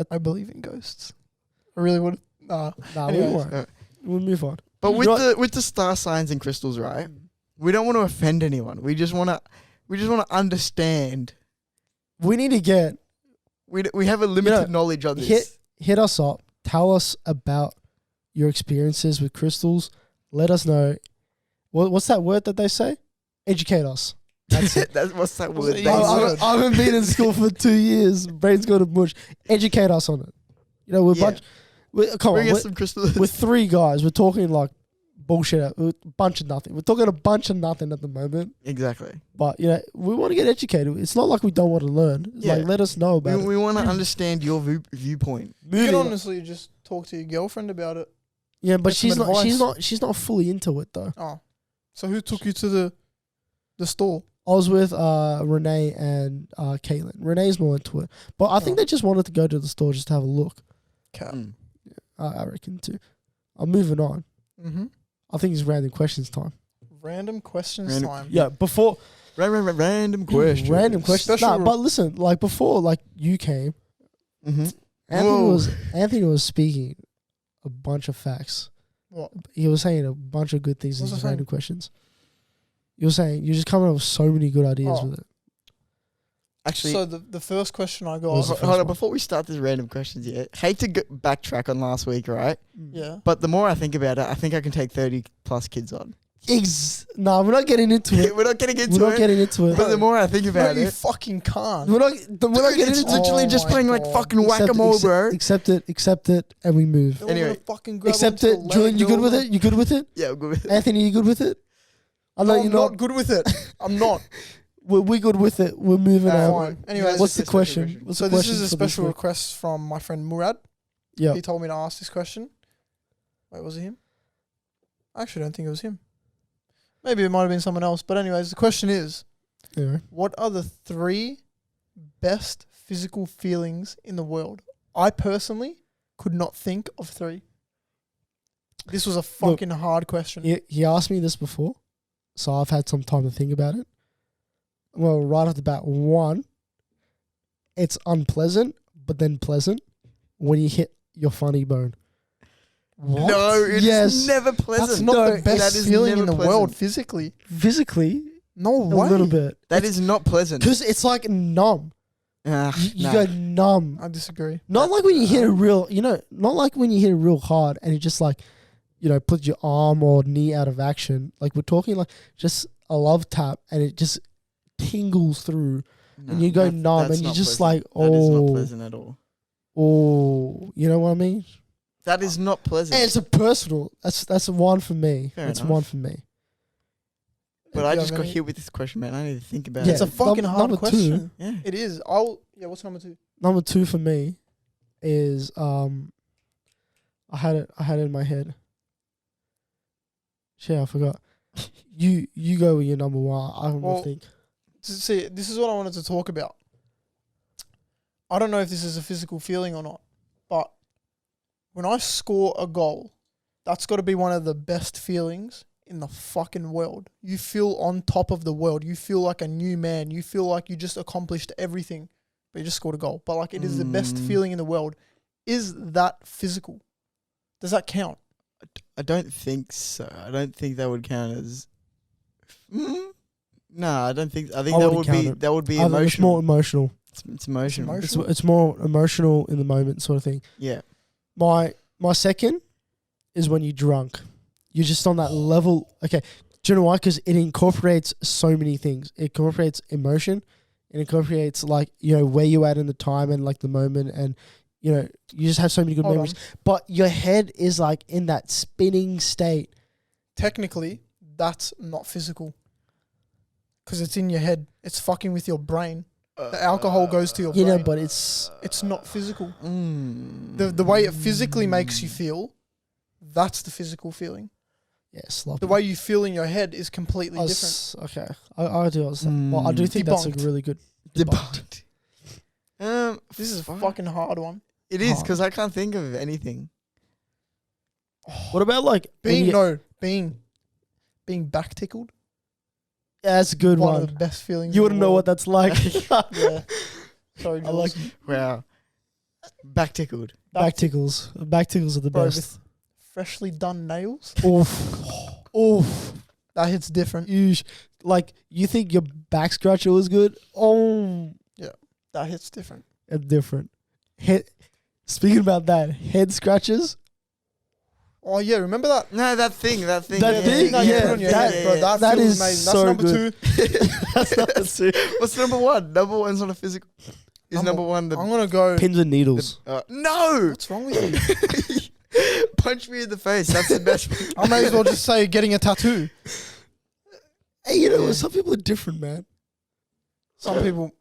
I believe in ghosts. I really would. Nah, Anyways. we won't. We'll move on. But You with know with the star signs and crystals, right? We don't want to offend anyone. We just want to understand. We need to get We have a limited knowledge on this. hit us up. Tell us about your experiences with crystals. Let us know. What's that word that they say? Educate us. That's it. What's that word? it? I haven't been in school for 2 years. Brain's gone to mush. Educate us on it. You know, Yeah. come Bring on. us some crystals. We're 3 guys. We're talking like bullshit. A bunch of nothing. We're talking a bunch of nothing at the moment. Exactly. But you know, we want to get educated. It's not like we don't want to learn. It's Yeah. like let us know about it. We want to understand your viewpoint. You can Moving on. honestly just talk to your girlfriend about it. Yeah, but get some she's not fully into it though. Oh. So who took you to the store? I was with Renee and Caitlin. Renee's more into it, but I think Oh. they just wanted to go to the store just to have a look. Cat. Mm. I reckon too. I'm moving on. Mm-hmm. I think it's random questions time. Random questions Random- time. Yeah, before Random question. random questions. Special- Nah, but listen, like before, like you came, Mm-hmm. Anthony was speaking a bunch of facts. What? He was saying a bunch of good things in What's his he random questions. You were saying you're just coming up with so many good ideas Oh. with it. Actually, So the first question I What got. was the hold first on. one? Before we start this random questions, hate to backtrack on last week, right? Yeah. But the more I think about it, I think I can take 30 plus kids on. Nah, we're not getting into it. We're not getting into We're not it. getting into it. But the more I think No, about you it, fucking can't. We're not dude, getting it's into it. literally Oh just my playing like God. fucking whack-a-mole, bro. Accept it, and we move. Then we're Anyway, gonna fucking grab Accept onto it. the Julian, leg, you good with over. it? You good with it? Yeah, I'm good with it. Anthony, you good with it? I know No, you're I'm not. not good with it. I'm not. We're good with it. We're moving on. Fine. Anyways, What's the Special question? What's So the this question is a for this special week? request from my friend Murad. Yeah. He told me to ask this question. Wait, was it him? I actually don't think it was him. Maybe it might have been someone else. But anyways, the question is, Anyway. what are the 3 best physical feelings in the world? I personally could not think of 3. This was a fucking hard question. He asked me this before, so I've had some time to think about it. Well, right off the bat, 1, it's unpleasant, but then pleasant when you hit your funny bone. What? No, it's never pleasant. That's not No, the best that is feeling in never the world pleasant. physically. Physically, No a way. little bit. That is not pleasant. Because it's like numb. Ah, You nah. go numb. I disagree. Not like when you hit it real, not like when you hit it real hard and you just like, put your arm or knee out of action. Like we're talking like just a love tap and it just tingles through No, and you go that's numb and you're not just pleasant. like, That is not oh, pleasant at all. you know what I mean? That is not pleasant. And it's a personal. That's a 1 for me. Fair That's enough. 1 for me. But Do I you just have got any- hit with this question, man. I need to think about Yeah, It's it. a fucking hard number 2. question. Yeah. It is. What's number 2? Number 2 for me is I had it in my head. Shit, I forgot. you go with your number 1. I don't Well, think. See, this is what I wanted to talk about. I don't know if this is a physical feeling or not, but when I score a goal, that's got to be one of the best feelings in the fucking world. You feel on top of the world. You feel like a new man. You feel like you just accomplished everything, but you just scored a goal. But like it is the best feeling in the world. Is that physical? Does that count? I don't think so. I don't think that would count as. No, I don't think. I think I that wouldn't would count be it. that would be I think it's more emotional. emotional. It's emotional. It's more emotional in the moment sort of thing. Yeah. My second is when you're drunk. You're just on that level. Okay. Do you know why? Because it incorporates so many things. It incorporates emotion. It incorporates like, where you at in the time and like the moment and, you just have so many good Hold memories. on. But your head is like in that spinning state. Technically, that's not physical. Because it's in your head. It's fucking with your brain. The alcohol goes to your brain. But it's It's not physical. The way it physically makes you feel, that's the physical feeling. sloppy. The way you feel in your head is completely different. Okay. I do understand. Well, I do think that's a Debunked. really good. Debunked. This is a fucking hard one. It is hard. because I can't think of anything. What about like Being back tickled. Yeah, that's a good One one. of the best feelings. You in wouldn't the know world. what that's like. Yeah. Sorry, I like Jules. Wow. Back tickled. back tickles. Back tickles are the Bro, best. with freshly done nails. Oof. Oof. That hits different. Like, you think your back scratcher was good? Oh, That hits different. it's different. Speaking about that, head scratches. Oh yeah, remember that? No, that thing. That Yeah, thing, that you yeah, put on your that- head, bro. That that feels is amazing. so That's number good. 2. That's not the two. What's number 1? Number 1's not a physical. Is number 1 the. I'm gonna go. Pins and needles. No! What's wrong with you? Punch me in the face. That's the best. I may as well just say getting a tattoo. Hey, you know, some people are different, man. Some people,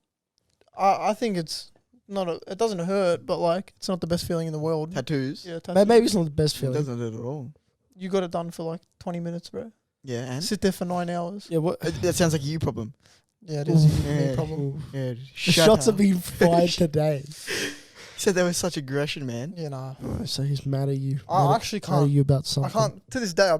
I think it's not. It doesn't hurt, but like it's not the best feeling in the world. Tattoos. Yeah, tattoo. Maybe it's not the best It feeling. doesn't hurt at all. You got it done for like 20 minutes, bro. Yeah, and Sit there for 9 hours. Yeah, what? that sounds like a you problem. Yeah, it is Oof. a Yeah. problem. Yeah, The shut shots up. are being fired today. He said there was such aggression, man. Yeah, nah. Oh, so he's mad at you. I actually Mad at can't. you about I something. can't. To this day, I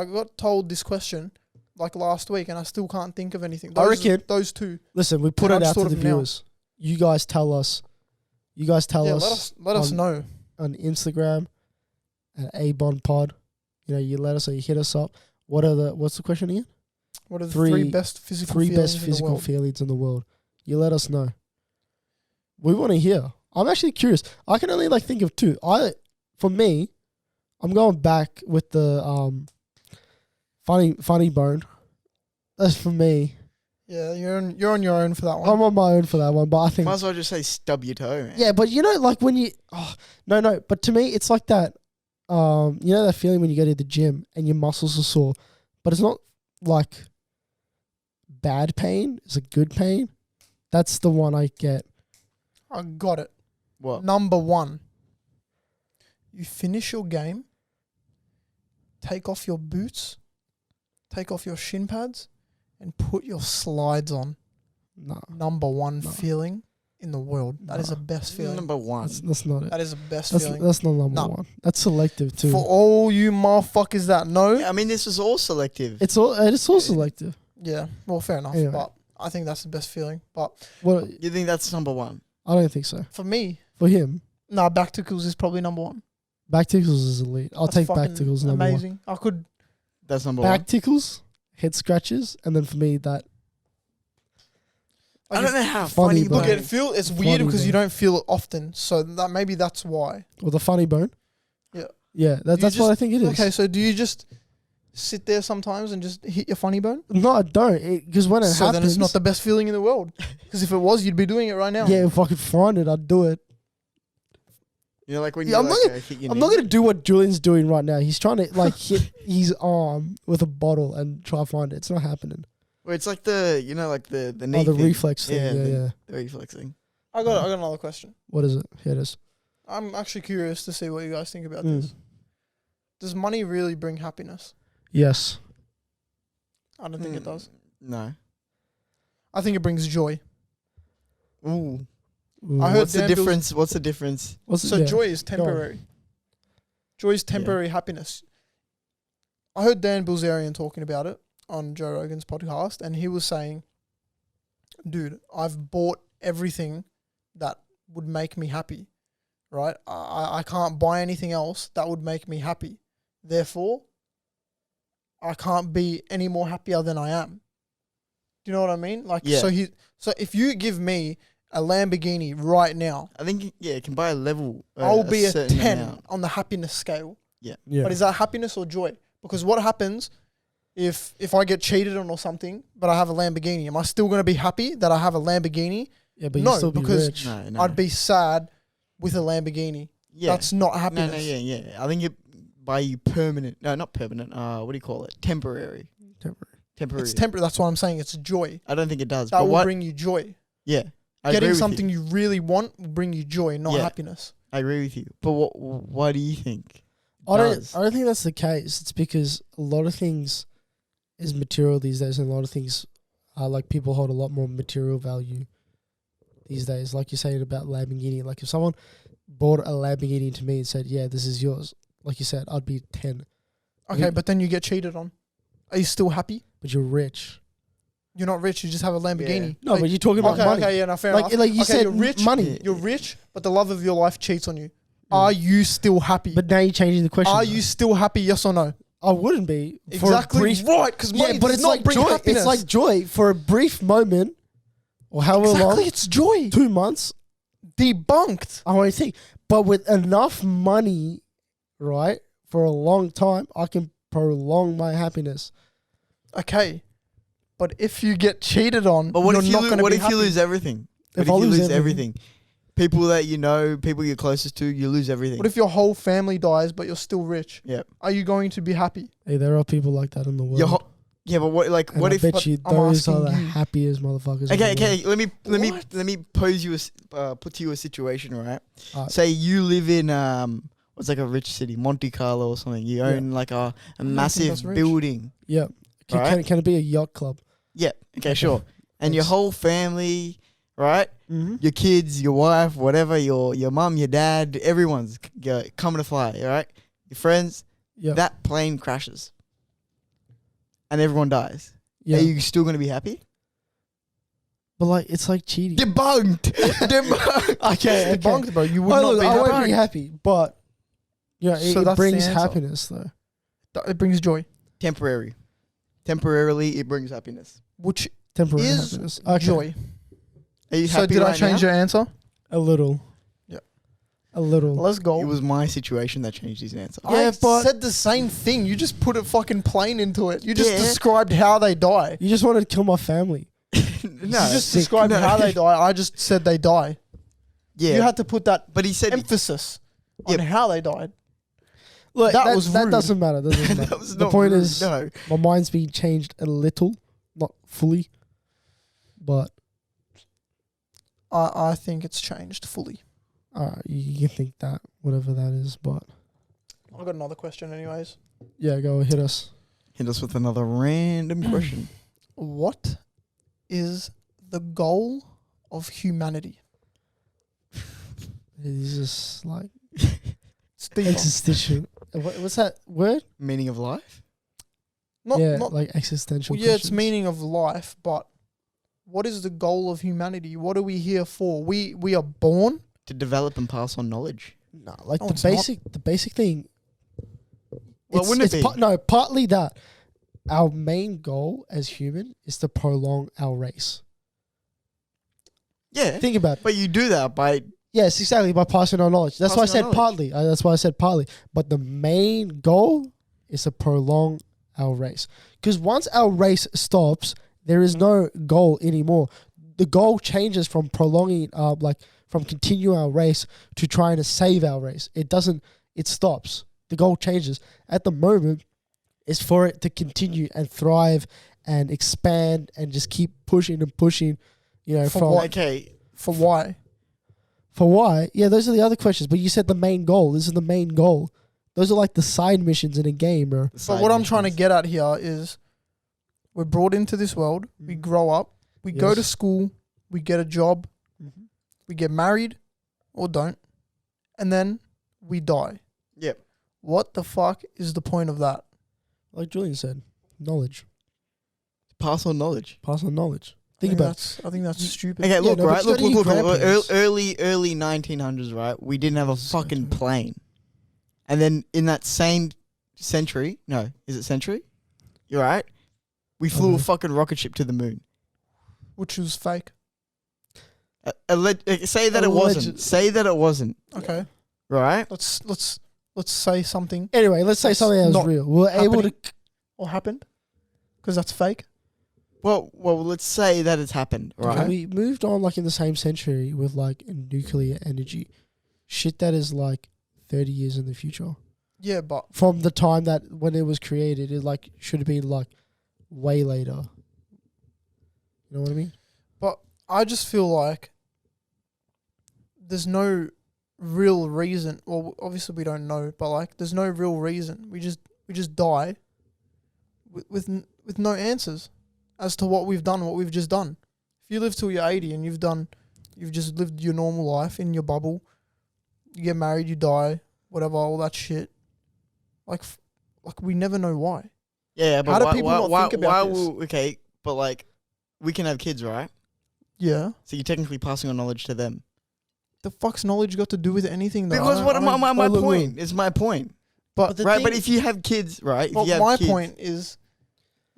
got told this question like last week, and I still can't think of anything. I reckon- those two. Listen, we put And it I'm out to sort the of now. viewers. You guys tell us. You guys tell Yeah, us let us on- know. on Instagram at A Bond Pod. You let us or you hit us up. What's the question again? What are the three- three best physical Three feelings best in the physical world? feelings in the world. You let us know. We want to hear. I'm actually curious. I can only think of 2. For me, I'm going back with the funny bone. That's for me. Yeah, you're on your own for that one. I'm on my own for that one, but I think Might as well just say stub your toe, man. yeah. But when you no. But to me, it's like that. That feeling when you go to the gym and your muscles are sore, but it's not like bad pain. It's a good pain. That's the one I get. I got it. What? Number 1. You finish your game, take off your boots, take off your shin pads and put your slides on. Nah, Number one No. feeling in the world. That is No. the best feeling. Number one. that's not it. That is the best That's feeling. not number No. one. That's selective too. For all you motherfuckers that know, Yeah, I mean, this is all selective. It's all selective. yeah, well, fair enough. Anyway. But I think that's the best feeling. But Well, You think that's number one? I don't think so. for me, For him, back tickles is probably number one. back tickles is elite. I'll That's take back fucking tickles number one. amazing. I could. That's number Back one. tickles, head scratches, and then for me that I don't know how funny funny, bone. Look, it's weird Funny because you bone. don't feel it often. So that maybe that's why. or the funny bone. Yeah. Yeah, that's what just- I think it is. Okay, so do you just sit there sometimes and just hit your funny bone? No, I don't. Because when it So happens, then it's not the best feeling in the world. Because if it was, you'd be doing it right now. yeah, if I could find it, I'd do it. You know, like when Yeah, you I'm like, not hit your I'm knee. not gonna do what Julian's doing right now. He's trying to like hit his arm with a bottle and try to find it. It's not happening. Where it's like the, you know, like the knee Oh, the thing. reflex thing. Yeah, yeah. The reflexing. I got another question. What is it? Here it is. I'm actually curious to see what you guys think about Mm. this. Does money really bring happiness? Yes. I don't think it does. No. I think it brings joy. Ooh. Ooh. I heard What's the Dan Bill's- difference? What's the difference? So joy is temporary. Joy is temporary happiness. I heard Dan Bilzerian talking about it on Joe Rogan's podcast, and he was saying, dude, I've bought everything that would make me happy, right? I can't buy anything else that would make me happy. Therefore, I can't be any more happier than I am. Do you know what I mean? Like, Yeah. so if you give me a Lamborghini right now, I think, it can buy a level. I'll be a certain 10 amount. on the happiness scale. Yeah. But is that happiness or joy? Because what happens if I get cheated on or something, but I have a Lamborghini? Am I still going to be happy that I have a Lamborghini? Yeah, but No, you still be because rich. No. I'd be sad with a Lamborghini. Yeah. That's not happiness. No, yeah. I think it buy you permanent. No, not permanent. What do you call it? Temporary. Temporary. It's temporary. That's what I'm saying. It's joy. I don't think it does. That but will what? bring you joy. Yeah. I Getting agree with something you. you really want will bring you joy, not Yeah. happiness. I agree with you. But what do you think? I does? don't think that's the case. It's because a lot of things is material these days, and a lot of things are like people hold a lot more material value these days. Like you're saying about Lamborghini. Like if someone bought a Lamborghini to me and said, "Yeah, this is yours," like you said, I'd be 10. Okay, You- but then you get cheated on. Are you still happy? But you're rich. You're not rich. You just have a Lamborghini. No, but you're talking about money. Okay, yeah, no, fair Like- enough. like you Okay, said, you're rich. money. Yeah. You're rich, but the love of your life cheats on you. Are you still happy? But now you're changing the question. Are though. you still happy? Yes or no? I wouldn't be. For Exactly a brief, right. Because money yeah, but does it's not like bring joy. happiness. It's like joy for a brief moment, or however exactly, long. it's joy. 2 months. Debunked. I want to think. But with enough money, right, for a long time, I can prolong my happiness. Okay, but if you get cheated on, But what you're if you not going to what be if happy. you lose everything? What If if I you lose lose everything? everything? People that you know, people you're closest to, you lose everything. What if your whole family dies, but you're still rich? Yeah. Are you going to be happy? Hey, there are people like that in the world. Yeah, but what like And what I if? bet you I'm those are the asking you. happiest motherfuckers. in Okay, the world. okay. What? Let me pose you put to you a situation, right? Alright. Say you live in what's like a rich city, Monte Carlo or something. You Yeah. own like a think massive that's rich. building. Yeah. Can, Right. can it be a yacht club? Yeah. Okay, sure. And your Thanks. whole family, right? Mm-hmm. Your kids, your wife, whatever, your mum, your dad, everyone's coming to fly, all right? Your friends, Yeah. that plane crashes. And everyone dies. Yeah. Are you still going to be happy? But like, it's like cheating. Debunked. Debunked. Okay. Debunked, bro. You would Oh, not look, be I happy. won't be happy, but yeah, So it that's the brings answer. happiness though. It brings joy, Temporary. Temporarily, it brings happiness. which Temporary is happiness. Okay. joy. Are you So happy did I right change now? your answer? A little. Yeah. A little. Let's go. It was my situation that changed his answer. I but- said the same thing. You just put a fucking plane into it. You just Yeah. described how they die. You just wanted to kill my family. No. You just sick. described No. how they die. I just said they die. Yeah. You had to put that but he said emphasis on Yeah. how they died. Look, That was that rude. doesn't matter. That doesn't matter. that was The not point rude, is, no. my mind's being changed a little, not fully, but I think it's changed fully. you can think that, whatever that is. But I've got another question anyways. yeah, go hit us. Hit us with another random question. What is the goal of humanity? It's just like It's deeper. existential. What's that word? Meaning of life? Not like existential. well, yeah, it's questions. meaning of life, but what is the goal of humanity? What are we here for? We are born. To develop and pass on knowledge. No, like No, the it's not. basic thing. Well, wouldn't it be? No, partly that. Our main goal as human is to prolong our race. Yeah. Think about it. But you do that by Yes, exactly, by passing on knowledge. That's why I Passing on said partly. That's why I said partly. But the main goal is to prolong our race. Because once our race stops, there is no goal anymore. The goal changes from prolonging, from continuing our race to trying to save our race. It stops. The goal changes. At the moment, it's for it to continue and thrive and expand and just keep pushing and pushing, For from... what? okay. For why? For why? Yeah, those are the other questions. But you said the main goal. This is the main goal. Those are like the side missions in a game, bro. But what I'm trying to get at here is we're brought into this world, we grow up, we go to Yes. school, we get a job, we get married or don't, and then we die. Yep. What the fuck is the point of that? Like Julian said, knowledge. Pass on knowledge. Pass on knowledge. Think about it. I think that's stupid. Okay, look, no, but right? you Look. gotta eat grandparents. Early 1900s, right? We didn't have a fucking plane. And then in that same century, no, is it century? You're right. We flew a fucking rocket ship to the moon. Which was fake. Say that it wasn't. Alleged- Say that it wasn't. Okay. Right? Let's say something Anyway, let's say That's something that was not real. We're able to... or happened because that's fake. Well, let's say that it's happened, right? We moved on like in the same century with like nuclear energy. Shit that is like 30 years in the future. Yeah, but From the time that when it was created, it like should have been like way later. You know what I mean? I just feel like there's no real reason. Well, obviously we don't know, but like there's no real reason. We just die with no answers as to what we've done, what we've just done. If you live till you're 80 and you've just lived your normal life in your bubble, you get married, you die, whatever, all that shit. Like we never know why. Yeah, but How do why, people why, not why, think about why this? will, okay, but like, we can have kids, right? Yeah. So you're technically passing on knowledge to them. The fuck's knowledge got to do with anything though? Because my look, point is my point. But Right, but if you have kids, right? If But you have my kids, point is,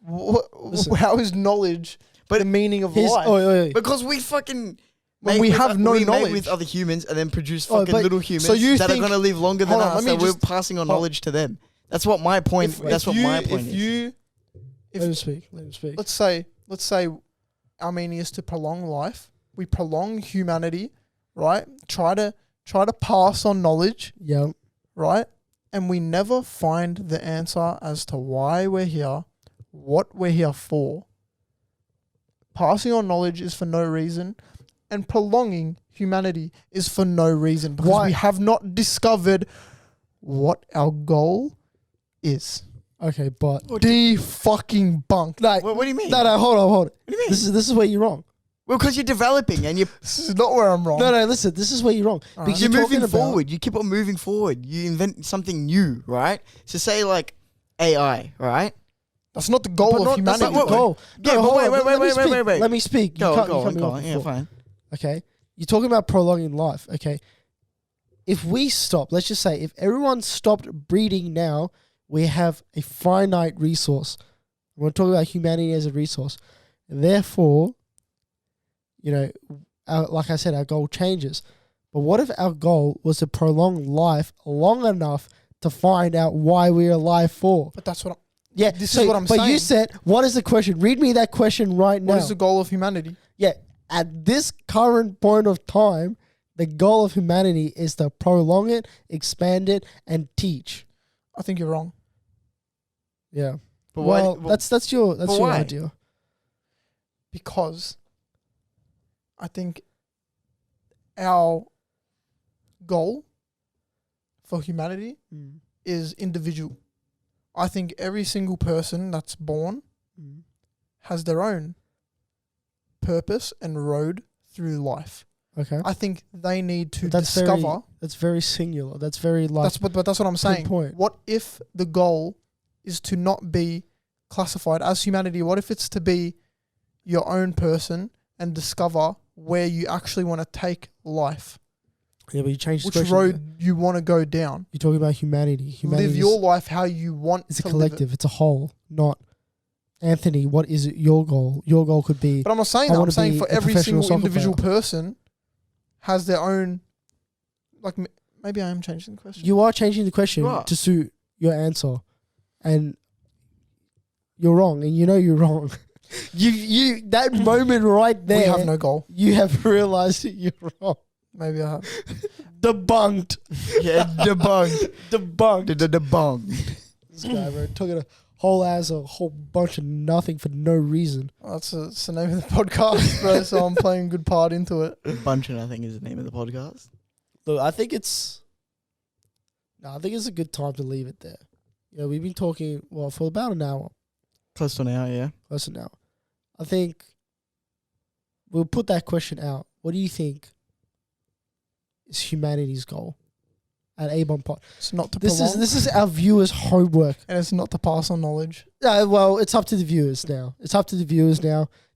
Listen. how is knowledge But the meaning of Here's, life? because we fucking When mate we with have no we mate knowledge. with other humans and then produce Oh, fucking but- little humans so you that are think- gonna live longer than hold on, us. let me And we're just- passing on hold- knowledge to them. That's what my point. That's what my point is. let him speak. Let him speak. Let's say our meaning is to prolong life. We prolong humanity, right? Try to pass on knowledge, Yeah. right? And we never find the answer as to why we're here, what we're here for. Passing on knowledge is for no reason, and prolonging humanity is for no reason because Why? we have not discovered what our goal is. Okay, but Fucking bunk. like, What do you mean? no, hold on. What do you mean? This is where you're wrong. Well, because you're developing and you're This is not where I'm wrong. No, listen. This is where you're wrong Alright. because you're you're moving talking about forward. You keep on moving forward. You invent something new, right? So say like AI, right? That's not the goal But of not- that's humanity. not the goal. Yeah, No, but hold wait, on, wait, let me wait, speak. wait, wait. Let me speak. You Go cut on, me go off on. Yeah, before. fine. Okay, you're talking about prolonging life. Okay, if we stop, let's just say, if everyone stopped breeding now, we have a finite resource. We're talking about humanity as a resource. Therefore, like I said, our goal changes. But what if our goal was to prolong life long enough to find out why we're alive for? But that's what I'm, Yeah, This is what I'm But you saying. said, what is the question? Read me that question right now. what is the goal of humanity? Yeah, at this current point of time, the goal of humanity is to prolong it, expand it, and teach. I think you're wrong. Yeah. But Well, why? that's your why? idea. Because I think our goal for humanity is individual. I think every single person that's born has their own purpose and road through life. Okay. I think they need to But discover. That's very singular. That's very like. But that's what I'm saying. point. What if the goal is to not be classified as humanity? What if it's to be your own person and discover where you actually want to take life? Yeah, but you change the Which question. road you want to go down. You're talking about humanity. Humanity Live your life how you want It's a to live it. collective. It's a whole. Not Anthony. What is it? Your goal. Your goal could be. But I'm not saying I that. I'm wanna saying be for a every professional single soccer individual player. person has their own. Like maybe I am changing the question. You are changing the question You are. to suit your answer, and you're wrong, and you know you're wrong. you that moment right there. We have no goal. You have realized that you're wrong. Maybe I have. Debunked. Yeah, debunked. Debunked. Debunked. This guy, bro, took it a whole bunch of nothing for no reason. Oh, that's the name of the podcast, bro. So I'm playing a good part into it. A Bunch of Nothing is the name of the podcast. Look, I think it's a good time to leave it there. Yeah, we've been talking for about an hour, Close to an hour, yeah. close to an hour. I think we'll put that question out. What do you think is humanity's goal at A-Bomb Pod? It's not to This prolong, is our viewers' homework. and it's not to pass on knowledge. Well, it's up to the viewers now.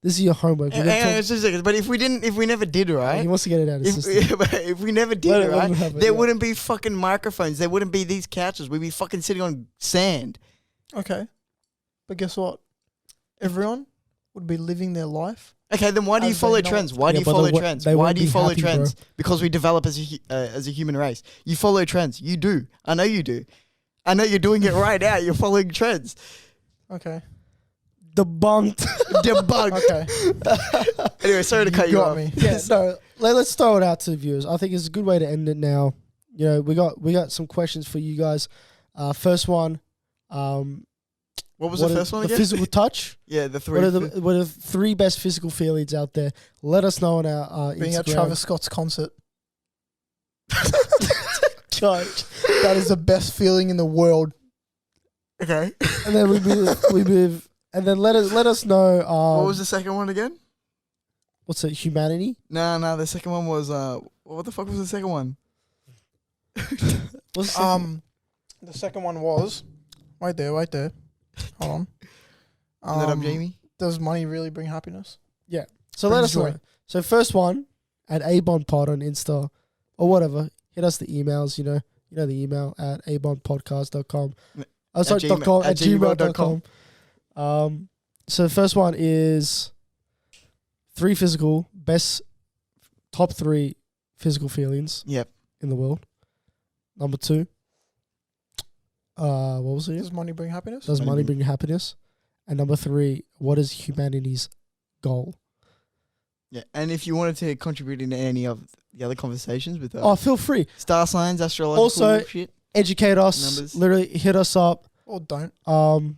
This is your homework. We're gonna Hang on, talk- just a second. But if we never did, He right? wants to get it out of his system. If we never did, Let him right? have it, There yeah. wouldn't be fucking microphones. There wouldn't be these couches. We'd be fucking sitting on sand. Okay. But guess what? Everyone would be living their life. Okay, then why do you As they follow know trends? it. Why do Yeah, you but follow they trends? they Why won't do you be follow happy, trends? bro. Because we develop as a human race. You follow trends. You do. I know you do. I know you're doing it right now. You're following trends. Okay. Debunked. Debunked. Okay. Anyway, sorry to cut you got off. me. Yeah, no. Let's throw it out to the viewers. I think it's a good way to end it now. You know, we got some questions for you guys. First one. What was the first one The again? physical touch. Yeah, the three. What are the three best physical feelings out there? Let us know on our Being Instagram. at Travis Scott's concert. Judge. That is the best feeling in the world. Okay. And then we move, and then let us know. What was the second one again? What's it? Humanity. No. The second one was what the fuck was the second one? What's the second? The second one was right there. Hold on. Is that up, Jamie? Does money really bring happiness? So let brings us know. joy. So first one at abondpod on Insta or whatever. Hit us the emails. You know the email at abondpodcast.com. Oh, sorry, Gmail- .com, at at gmail.com. So the first one is top three physical feelings Yep. in the world. Number two. What was it? Does money bring happiness? Does money money bring- bring happiness? And number three, what is humanity's goal? Yeah. And if you wanted to contribute in any of the other conversations with Oh, feel free. star signs, astrological Also- shit. Educate us. Numbers. Literally hit us up. Or don't. I'd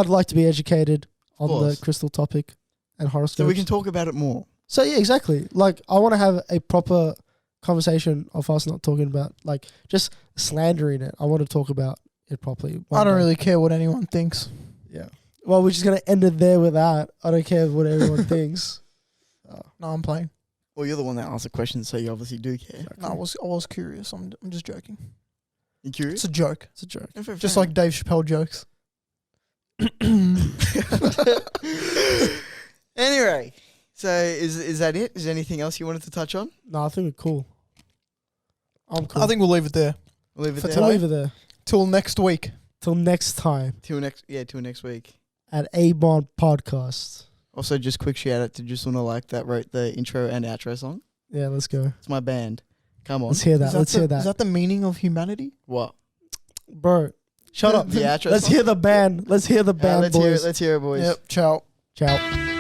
like to be educated on the course. crystal topic and horoscopes. So we can talk about it more. So yeah, exactly. Like I want to have a proper conversation of us not talking about like just slandering it. I want to talk about it properly. one I don't day. really care what anyone thinks. Yeah. Well, we're just gonna end it there with that. I don't care what everyone thinks. No, I'm playing. Well, you're the one that asked the question, so you obviously do care. No, I was curious. I'm just joking. You curious? It's a joke. It's a joke. Just like Dave Chappelle jokes. Anyway, so is that it? Is there anything else you wanted to touch on? No, I think we're cool. I'm cool. I think we'll leave it there. We'll leave it For there. we'll leave it there. Till next week. Till next time Till next week. at A-Bond Podcast. Also, just quick shout out to Like that wrote the intro and outro song. Yeah, let's go. It's my band. Come on. Let's hear that. Let's hear Is that. that the meaning of humanity? What? Bro, shut up. The outro Let's song? hear the band. Let's hear the band, Let's hear it. boys. Let's hear it, boys. Yep. Ciao. Ciao.